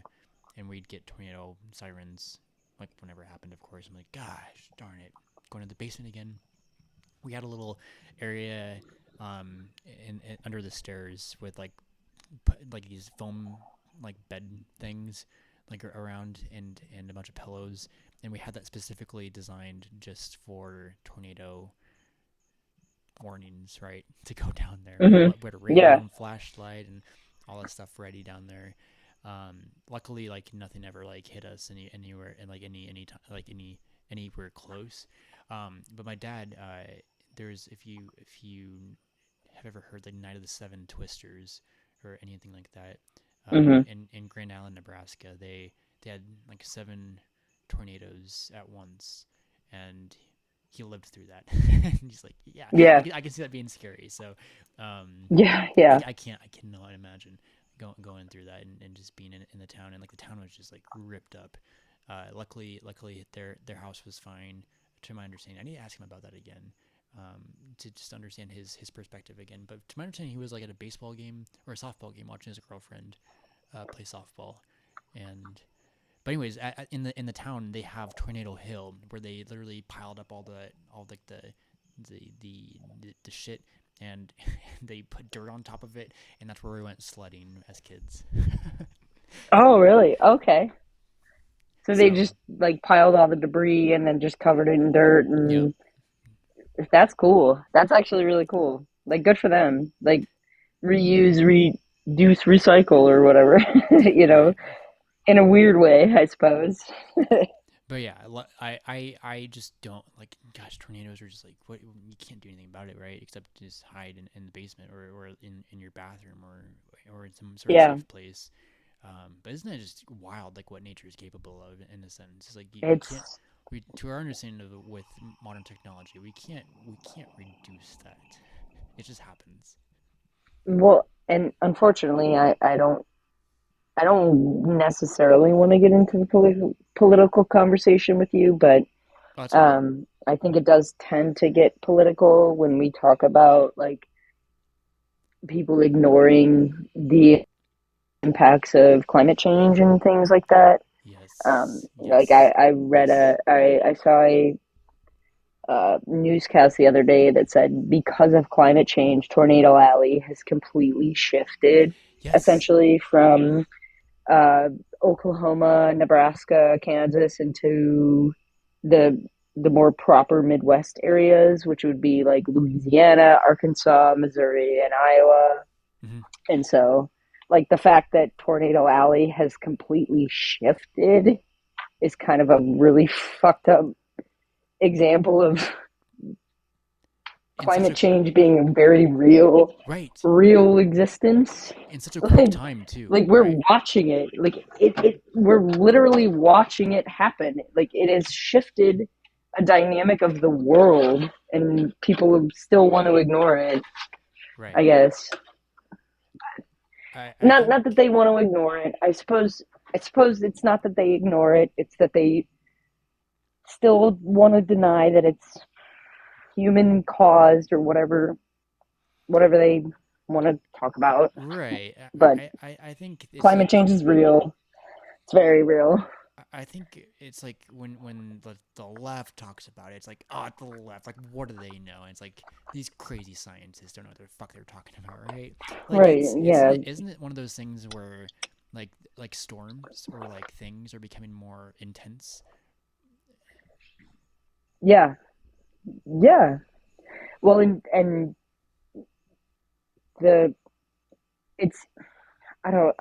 and we'd get tornado sirens like whenever it happened. Of course, I'm like, gosh, darn it, going to the basement again. We had a little area in under the stairs with like these foam like bed things like around and a bunch of pillows, and we had that specifically designed just for tornado warnings, right? To go down there. Hmm. We had a radio Yeah. and flashlight and all that stuff ready down there. Luckily, like nothing ever like hit us anywhere and like any time like anywhere close. But my dad, there's if you have ever heard like Night of the Seven Twisters or anything like that, Hmm. in Grand Island, Nebraska, they had like seven tornadoes at once, and he lived through that. And he's like, yeah, Yeah. I can see that being scary. So, um, Yeah. Yeah. I cannot imagine going through that and just being in the town, and like the town was just like ripped up. Luckily, their house was fine, to my understanding. I need to ask him about that again, to just understand his perspective again. But to my understanding, he was like at a baseball game or a softball game watching his girlfriend play softball, and but anyways, in the town they have Tornado Hill where they literally piled up all the shit, and they put dirt on top of it, and that's where we went sledding as kids. Oh, really? Okay. So they So just like piled all the debris and then just covered it in dirt yep, and that's cool. That's actually really cool. Like good for them. Like reuse, reduce, recycle or whatever, right. in a weird way, I suppose. But yeah, I just don't like. Gosh, tornadoes are just like what you can't do anything about it, right? Except just hide in the basement or in your bathroom or in some sort of Yeah. safe place. But isn't it just wild, like what nature is capable of in a sense? It's like we can't, It's to our understanding of it with modern technology, we can't reduce that. It just happens. well, and unfortunately, I don't necessarily want to get into the political conversation with you, but Oh, that's fine. I think it does tend to get political when we talk about like people ignoring the impacts of climate change and things like that. Yes, Like yes. I saw a newscast the other day that said because of climate change, Tornado Alley has completely shifted, Yes. essentially from uh, Oklahoma, Nebraska, Kansas into the the more proper Midwest areas, which would be like Louisiana, Arkansas, Missouri, and Iowa. Hmm. And so, like the fact that Tornado Alley has completely shifted is kind of a really fucked up example of in such climate a change being a very right real existence. in such a quick Like, time too, like we're right? watching it. Like we're literally watching it happen. Like it has shifted a dynamic of the world, and people still want to ignore it. I Right. guess I not that think they want to ignore it. I suppose it's not that they ignore it. It's that they still want to deny that it's human caused or whatever they want to talk about. right. But I think it's climate like change is real. It's very real. I think it's like when the left talks about it, it's like, oh, the left, like, what do they know? And it's like these crazy scientists don't know what the fuck they're talking about, right? Like, Right. it's Yeah. isn't it one of those things where like storms or like things are becoming more intense? Yeah. Yeah. Well, and the it's I don't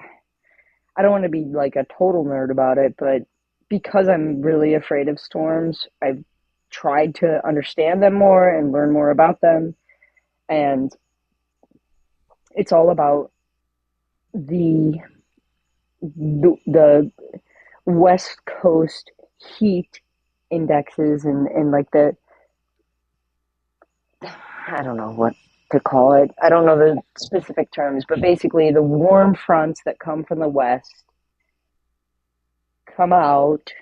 I don't want to be like a total nerd about it, but because I'm really afraid of storms, I've tried to understand them more and learn more about them. And it's all about the the West Coast heat indexes and like the I don't know what to call it. I don't know the specific terms, but basically the warm fronts that come from the west come out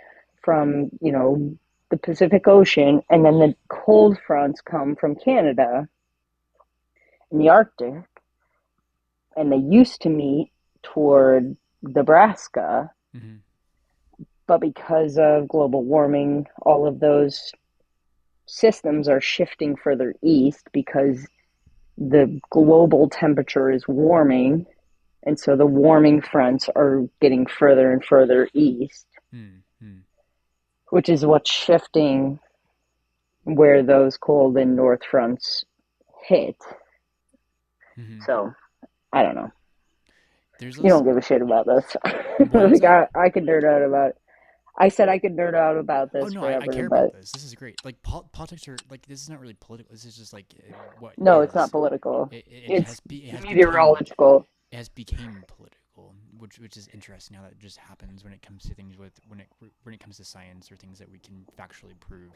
from, the Pacific Ocean, and then the cold fronts come from Canada and the Arctic, and they used to meet toward Nebraska, Hmm. but because of global warming, all of those systems are shifting further east because the global temperature is warming, and so the warming fronts are getting further and further east, Hmm. which is what's shifting where those cold and north fronts hit. Hmm. So I don't know. There's You also don't give a shit about this. what was Like that? I could nerd out about it. I said I could nerd out about Oh this no, I forever, care about but this. This is great. Like politics are like this is not really political. This is just like what no, it's not is. political. It's It has became meteorological. it has became political, which is interesting how that just happens when it comes to things with when it comes to science or things that we can factually prove.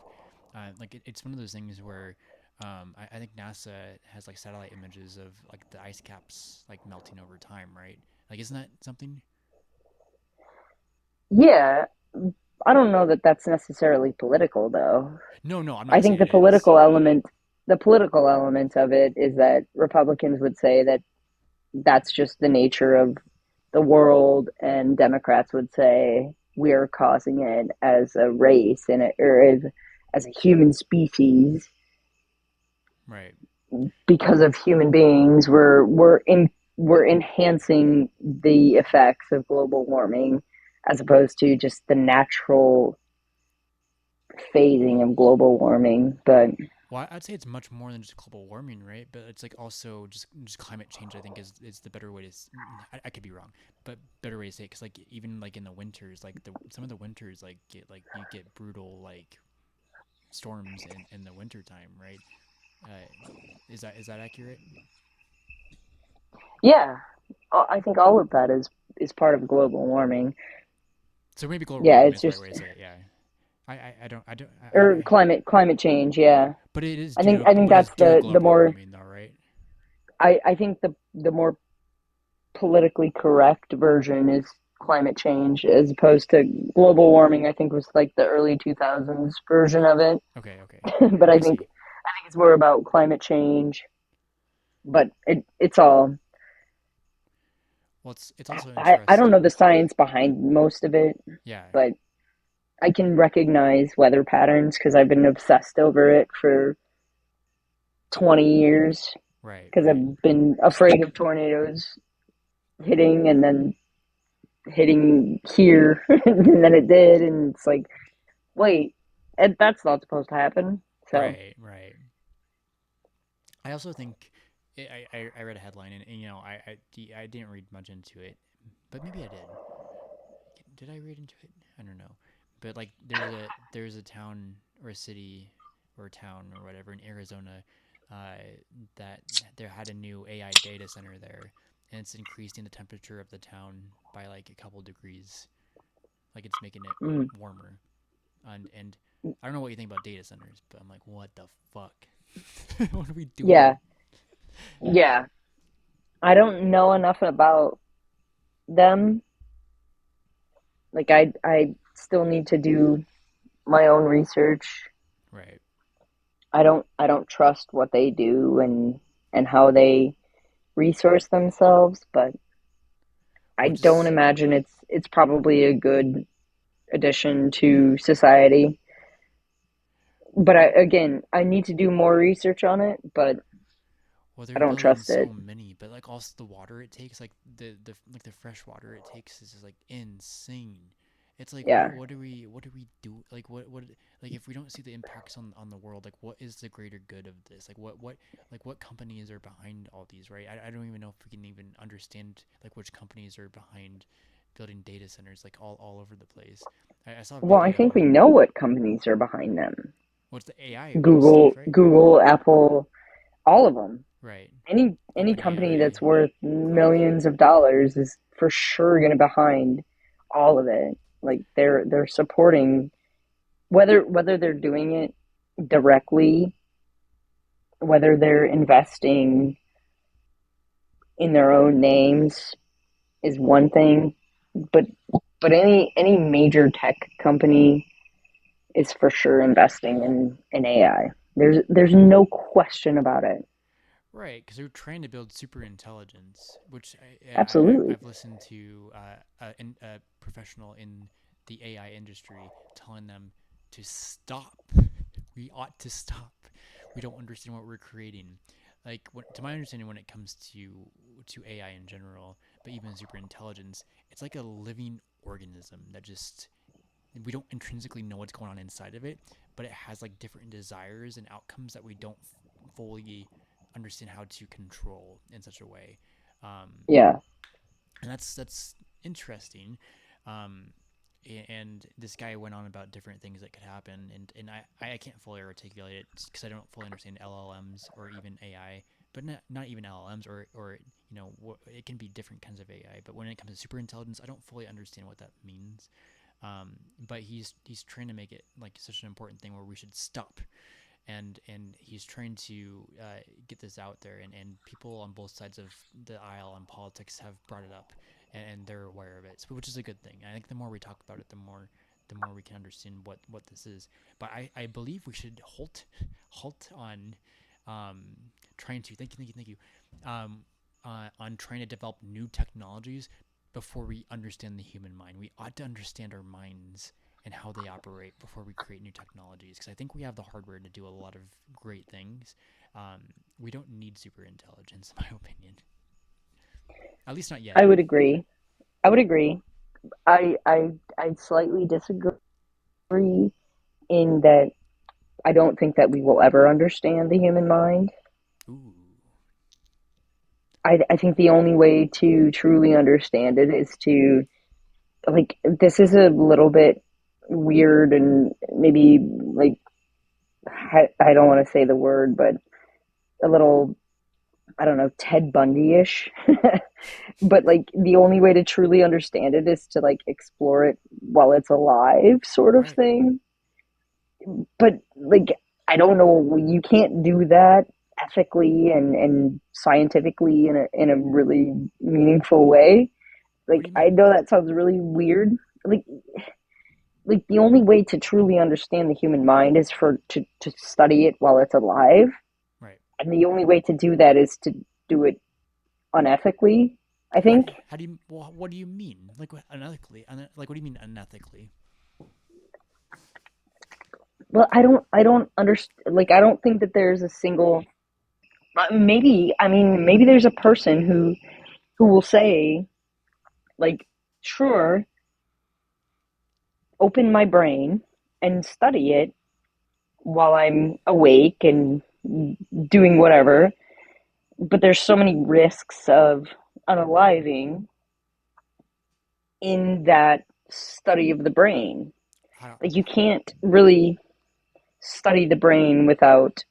Like it's one of those things where I think NASA has like satellite images of like the ice caps like melting over time, right? Like isn't that something? Yeah, I don't know that that's necessarily political though. No, no, I'm I not think saying it is. the political element of it is that Republicans would say that that's just the nature of the world, and Democrats would say we're causing it as a race and as a human species Right. because of human beings. We're enhancing the effects of global warming as opposed to just the natural phasing of global warming. But Well, I'd say it's much more than just global warming, right? But it's like also just climate change. I think is the better way to. I could be wrong, but better way to say it because like even like in the winters, like some of the winters like get like you get brutal like storms in the winter time, right? Uh, is that accurate? yeah, I think all of that is part of global warming. So maybe global Yeah, warming it's is the right way just to say it. Yeah. I don't. or climate change. Yeah, But it is I due think to I think but it's that's due to the global more warming, though, right? I think the more politically correct version is climate change as opposed to global warming. I think was like the early 2000s version of it. Okay. Okay. But I I think see. it's more about climate change. But it's all Well, it's also I don't know interesting. the science behind most of it, Yeah. but I can recognize weather patterns because I've been obsessed over it for 20 years Right. because Right. I've been afraid of tornadoes hitting and then hitting here and then it did and it's like wait, that's not supposed to happen. So Right. Right. I also think I read a headline and I didn't read much into it, but maybe I did. Did I read into it? I don't know. But like there's a town or a city or a town or whatever in Arizona uh, that there had a new AI data center there, and it's increasing the temperature of the town by like a couple degrees. Like it's making it Mm. warmer. And I don't know what you think about data centers, but I'm like, what the fuck? What are we Yeah, doing? yeah. I don't know enough about them. Like I still need to do my own research. Right. I don't trust what they do and how they resource themselves, but I Which don't is imagine it's probably a good addition to society. But again, I need to do more research on it, but well, I they're don't building trust so it. many, but like also the water it takes, like the like the fresh water it takes is just like insane. It's like Yeah. what do we do? Like what like if we don't see the impacts on the world, like what is the greater good of this? Like what companies are behind all these, right? I don't even know if we can even understand like which companies are behind building data centers like all over the place. I saw a Well, I think we video. know what companies are behind them. What's the AI stuff, Google, right? Google, Apple, all of them. Right. Any Open company AI. that's worth millions of dollars is for sure going to behind all of it. Like they're supporting whether they're doing it directly, whether they're investing in their own names is one thing, but any major tech company is for sure investing in AI. There's no question about it. Right, because they're trying to build super intelligence, which Absolutely. I've listened to a professional in the AI industry telling them to stop. We ought to stop. We don't understand what we're creating. Like, to my understanding, when it comes to AI in general, but even super intelligence, it's like a living organism that just we don't intrinsically know what's going on inside of it, but it has like different desires and outcomes that we don't fully understand how to control in such a way. Um, Yeah. and that's interesting. Um, and this guy went on about different things that could happen, and I can't fully articulate it because I don't fully understand LLMs or even AI, but not even LLMs or it can be different kinds of AI. But when it comes to super intelligence, I don't fully understand what that means. But he's trying to make it like such an important thing where we should stop, and he's trying to get this out there, and people on both sides of the aisle in politics have brought it up, and they're aware of it, which is a good thing. I think the more we talk about it, the more we can understand what this is. But I believe we should halt on um, trying to thank you on trying to develop new technologies before we understand the human mind. We ought to understand our minds and how they operate before we create new technologies. Because I think we have the hardware to do a lot of great things. Um, we don't need super intelligence, in my opinion. At least not yet. I would agree. I would agree. I slightly disagree in that I don't think that we will ever understand the human mind. Ooh, I think the only way to truly understand it is to like this is a little bit weird and maybe like I don't want to say the word, but a little I don't know Ted Bundy ish. But like the only way to truly understand it is to like explore it while it's alive, sort of right. thing. But like I don't know, you can't do that ethically and scientifically in a really meaningful way. What Like do you I mean? know that sounds really weird. Like like the only way to truly understand the human mind is for to study it while it's alive. Right. And the only way to do that is to do it unethically, I think. How do you? Well, what do you mean? Like unethically? Like what do you mean unethically? Well, I don't understand like I don't think that there's a single maybe I mean maybe there's a person who will say like sure open my brain and study it while I'm awake and doing whatever, but there's so many risks of unaliving in that study of the brain. How? Like you can't really study the brain without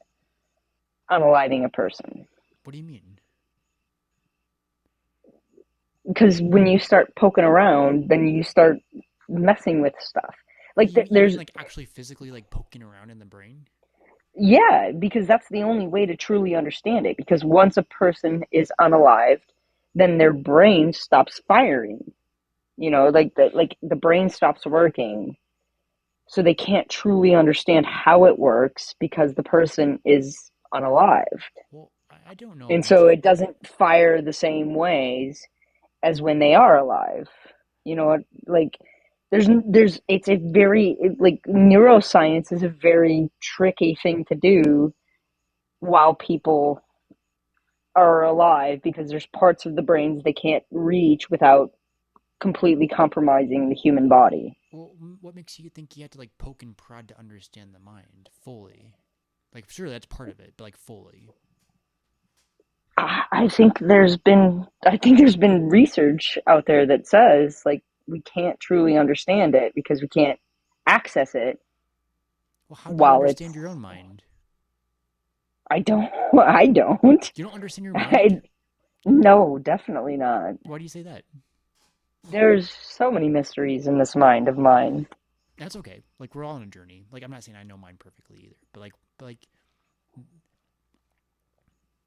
unaliving a person. What do you mean? Because when you start poking around, then you start messing with stuff. Like You mean there's like actually physically like poking around in the brain? yeah, because that's the only way to truly understand it. Because once a person is unalived, then their brain stops firing. Like the brain stops working, so they can't truly understand how it works because the person is unalived, Well, I don't know. and so it doesn't fire the same ways as when they are alive. You know what? Like it's a very like neuroscience is a very tricky thing to do while people are alive because there's parts of the brains they can't reach without completely compromising the human body. Well, what makes you think you have to like poke and prod to understand the mind fully? Like, sure, that's part of it, but like fully. I think there's been research out there that says like we can't truly understand it because we can't access it Well, how do you while it's understand your own mind? I don't I don't. You don't understand your mind? I no, definitely not. Why do you say that? There's so many mysteries in this mind of mine. That's okay. Like, we're all on a journey. Like, I'm not saying I know mine perfectly either,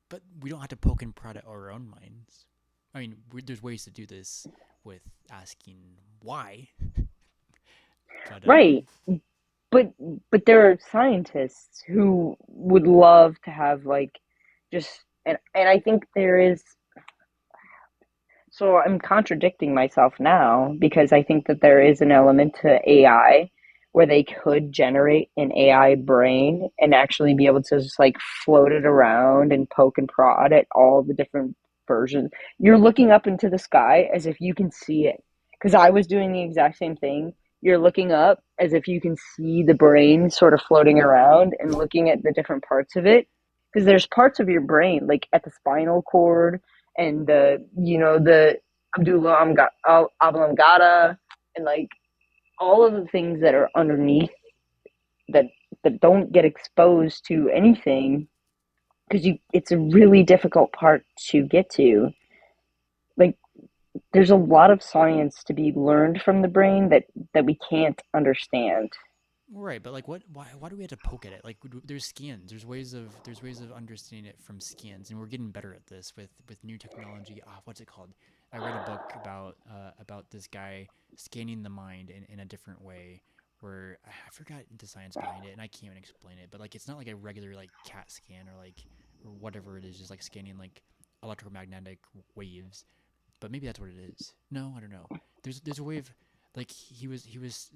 but we don't have to poke and prod at our own minds. I mean, there's ways to do this with asking why. But Right. But but there are scientists who would love to have like just and I think there is so I'm contradicting myself now because I think that there is an element to AI where they could generate an AI brain and actually be able to just like float it around and poke and prod at all the different versions. You're looking up into the sky as if you can see it. Because I was doing the exact same thing. You're looking up as if you can see the brain sort of floating around and looking at the different parts of it. Because there's parts of your brain, like at the spinal cord and the oblongata and like all of the things that are underneath that don't get exposed to anything because you it's a really difficult part to get to. Like there's a lot of science to be learned from the brain that we can't understand. right, but like, what? Why do we have to poke at it? Like, there's scans. There's ways of understanding it from scans, and we're getting better at this with new technology. What's it called? I read a book about this guy scanning the mind in a different way, where I forgot the science behind it, and I can't even explain it. But like, it's not like a regular like CAT scan or whatever it is, just like scanning like electromagnetic waves. But maybe that's what it is. No, I don't know. There's a way of like he was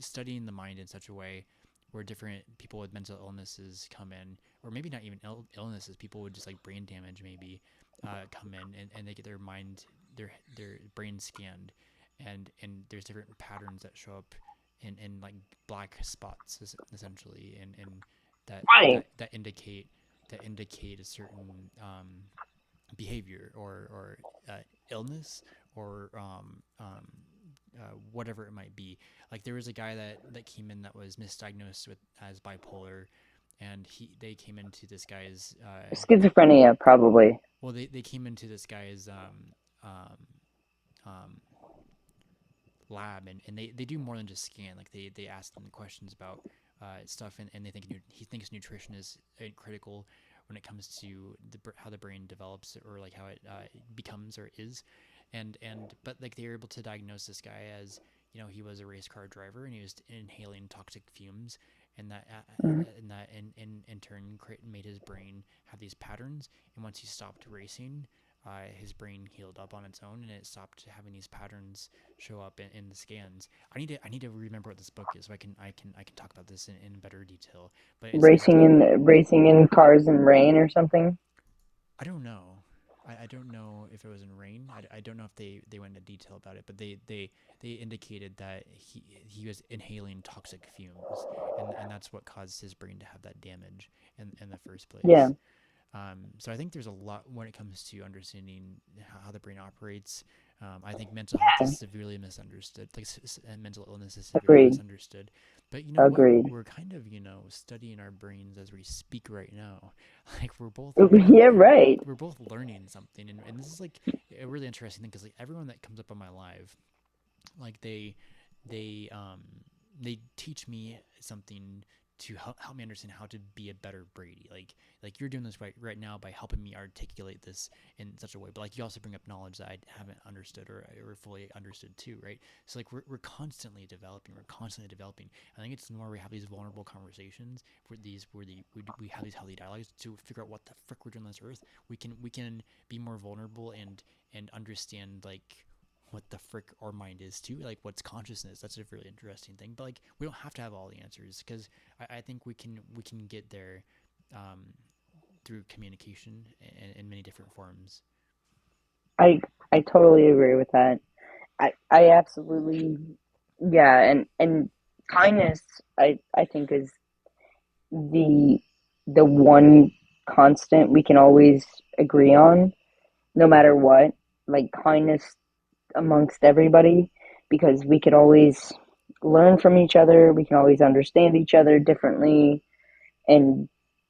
studying the mind in such a way where different people with mental illnesses come in, or maybe not even illnesses, people with just like brain damage maybe come in and they get their mind their brain scanned, and there's different patterns that show up in like black spots essentially, and that Right. that indicate a certain behavior or illness or whatever it might be. Like there was a guy that came in that was misdiagnosed with as bipolar, and they came into this guy's Schizophrenia, probably. they came into this guy's um, um, lab, and they do more than just scan. Like they ask him questions about stuff, and he thinks nutrition is critical when it comes to how the brain develops or like how it becomes or is, and but like they were able to diagnose this guy as he was a race car driver and he was inhaling toxic fumes, and Mhm. that in turn made his brain have these patterns, and once he stopped racing, his brain healed up on its own and it stopped having these patterns show up in the scans. I need to remember what this book is so I can talk about this in better detail. But it's Racing in cars in rain or something. I don't know. I don't know if it was in rain. I don't know if they went into detail about it, but they indicated that he was inhaling toxic fumes, and that's what caused his brain to have that damage in the first Yeah. place. So I think there's a lot when it comes to understanding how the brain operates. I think mental health is severely misunderstood. Like and mental illness is severely Agreed. misunderstood. But you know what? Agreed. We're kind of studying our brains as we speak right now. Like Yeah, right. we're both learning something, and this is like a really interesting thing because like everyone that comes up on my live, like they um they teach me something to help me understand how to be a better Brady. Like you're doing this right now by helping me articulate this in such a way. But like you also bring up knowledge that I haven't understood or fully understood too, right? So like we're constantly developing. We're constantly developing. I think it's the more we have these vulnerable conversations, we have these healthy dialogues to figure out what the frick we're doing on this earth. We can be more vulnerable and understand like what the frick our mind is too, like what's consciousness. That's a really interesting thing. But like we don't have to have all the answers because I think we can get there um, through communication in many different forms. I I totally agree with that. I absolutely, yeah, and kindness I think is the the one constant we can always agree on no matter what. Like kindness amongst everybody, because we can always learn from each other, we can always understand each other differently and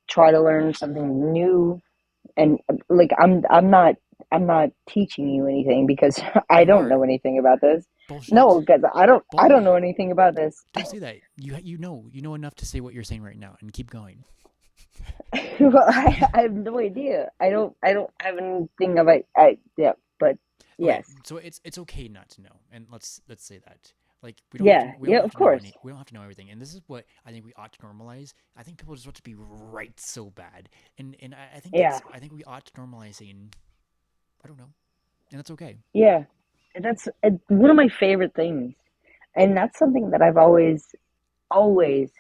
try to learn something new. And like I'm not teaching you anything because I You don't are. know anything about this. No, Bullshit. because I don't know Bull. anything about this. Don't say that. You know enough to say what you're saying right now and keep going. Well, I have no idea. I don't have anything about yeah, but Okay, yes. so it's okay not to know, and let's say that. Like Yeah, we don't yeah, have of to know course. any we don't have to know everything, and this is what I think we ought to normalize. I think people just want to be right so bad, and Yeah. I think we ought to normalize saying I don't know, and that's okay. Yeah. And that's one of my favorite things. And that's something that I've always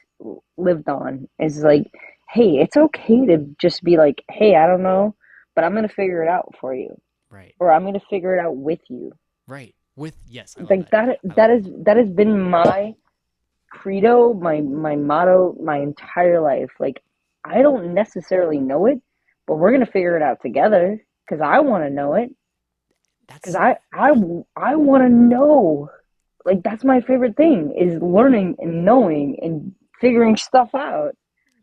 lived on is like, hey, it's okay to just be like, hey, I don't know, but I'm going to figure it out for you, Right, or I'm going to figure it out with you. right. With yes, I love Like that. that I love that. that has been my credo, my motto my entire life. Like I don't necessarily know it, but we're going to figure it out together cuz I want to know it cuz That's I want to know. Like that's my favorite thing is learning and knowing and figuring stuff out.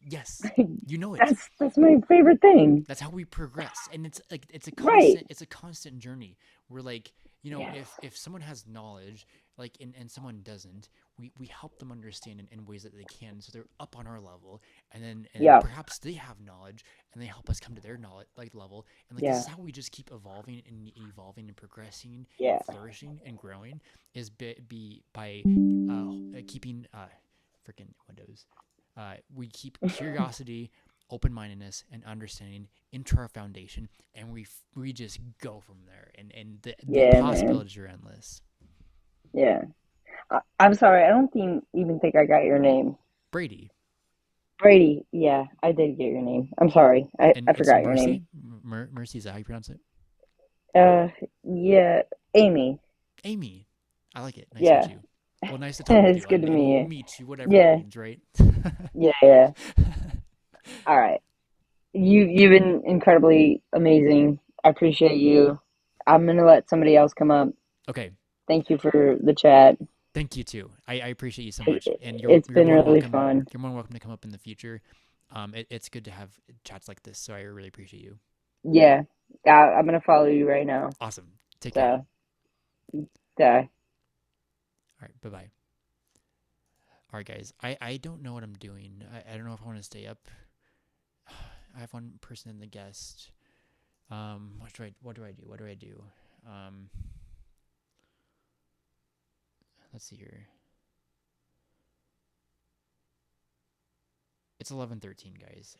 yes, you know it. That's my favorite thing. That's how we progress, and it's like Right. it's a constant journey. We're like Yes. if someone has knowledge like and someone doesn't, we help them understand in ways that they can, so they're up on our level, and then Yeah. perhaps they have knowledge and they help us come to their knowledge like level, and like this Yeah. is how we just keep evolving and evolving and progressing and Yeah. flourishing and growing is be by keeping freaking windows. We keep curiosity, open mindedness, and understanding into our foundation, and we just go from there, and the Yeah, man. possibilities are endless. Yeah. I'm sorry. I don't even think I got your name. Brady Brady. Yeah, I did get your name. I'm sorry. and I it's forgot your name. Mercy. Mercy is that how you pronounce it? Uh, yeah, Amy. Amy. I like it. Nice to meet Yeah. you. Well, nice to talk with It's you, good to and meet you. meet you, whatever that Yeah. means, right? Yeah, yeah. All right. You've been incredibly amazing. I appreciate you. I'm gonna let somebody else come up. Okay. Thank you for the chat. Thank you too. I appreciate you so much, and It's you're been more than really welcome. fun. You're more than welcome to come up in the future. It's good to have chats like this, so I really appreciate you. Yeah, I'm gonna follow you right now. Awesome. Take care. So, yeah. All right. Bye bye. All right, guys. I don't know what I'm doing. I don't know if I want to stay up. I have one person in the guest. What do I do? What do I do? Um, let's see here. It's 11:13, guys.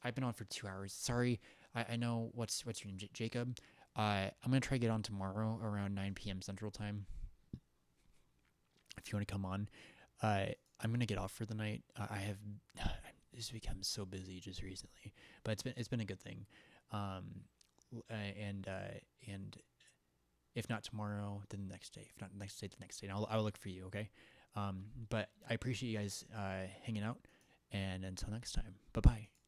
I've been on for 2 hours. Sorry. I know what's your name, Jacob. I'm gonna try to get on tomorrow around 9 p.m. Central Time. If you want to come on, uh, I'm gonna get off for the night. I have just become so busy just recently, but it's been a good thing. Um, and if not tomorrow, then the next day. If not the next day, the next day. And I'll look for you. Okay. But I appreciate you guys hanging out. And until next time, bye bye.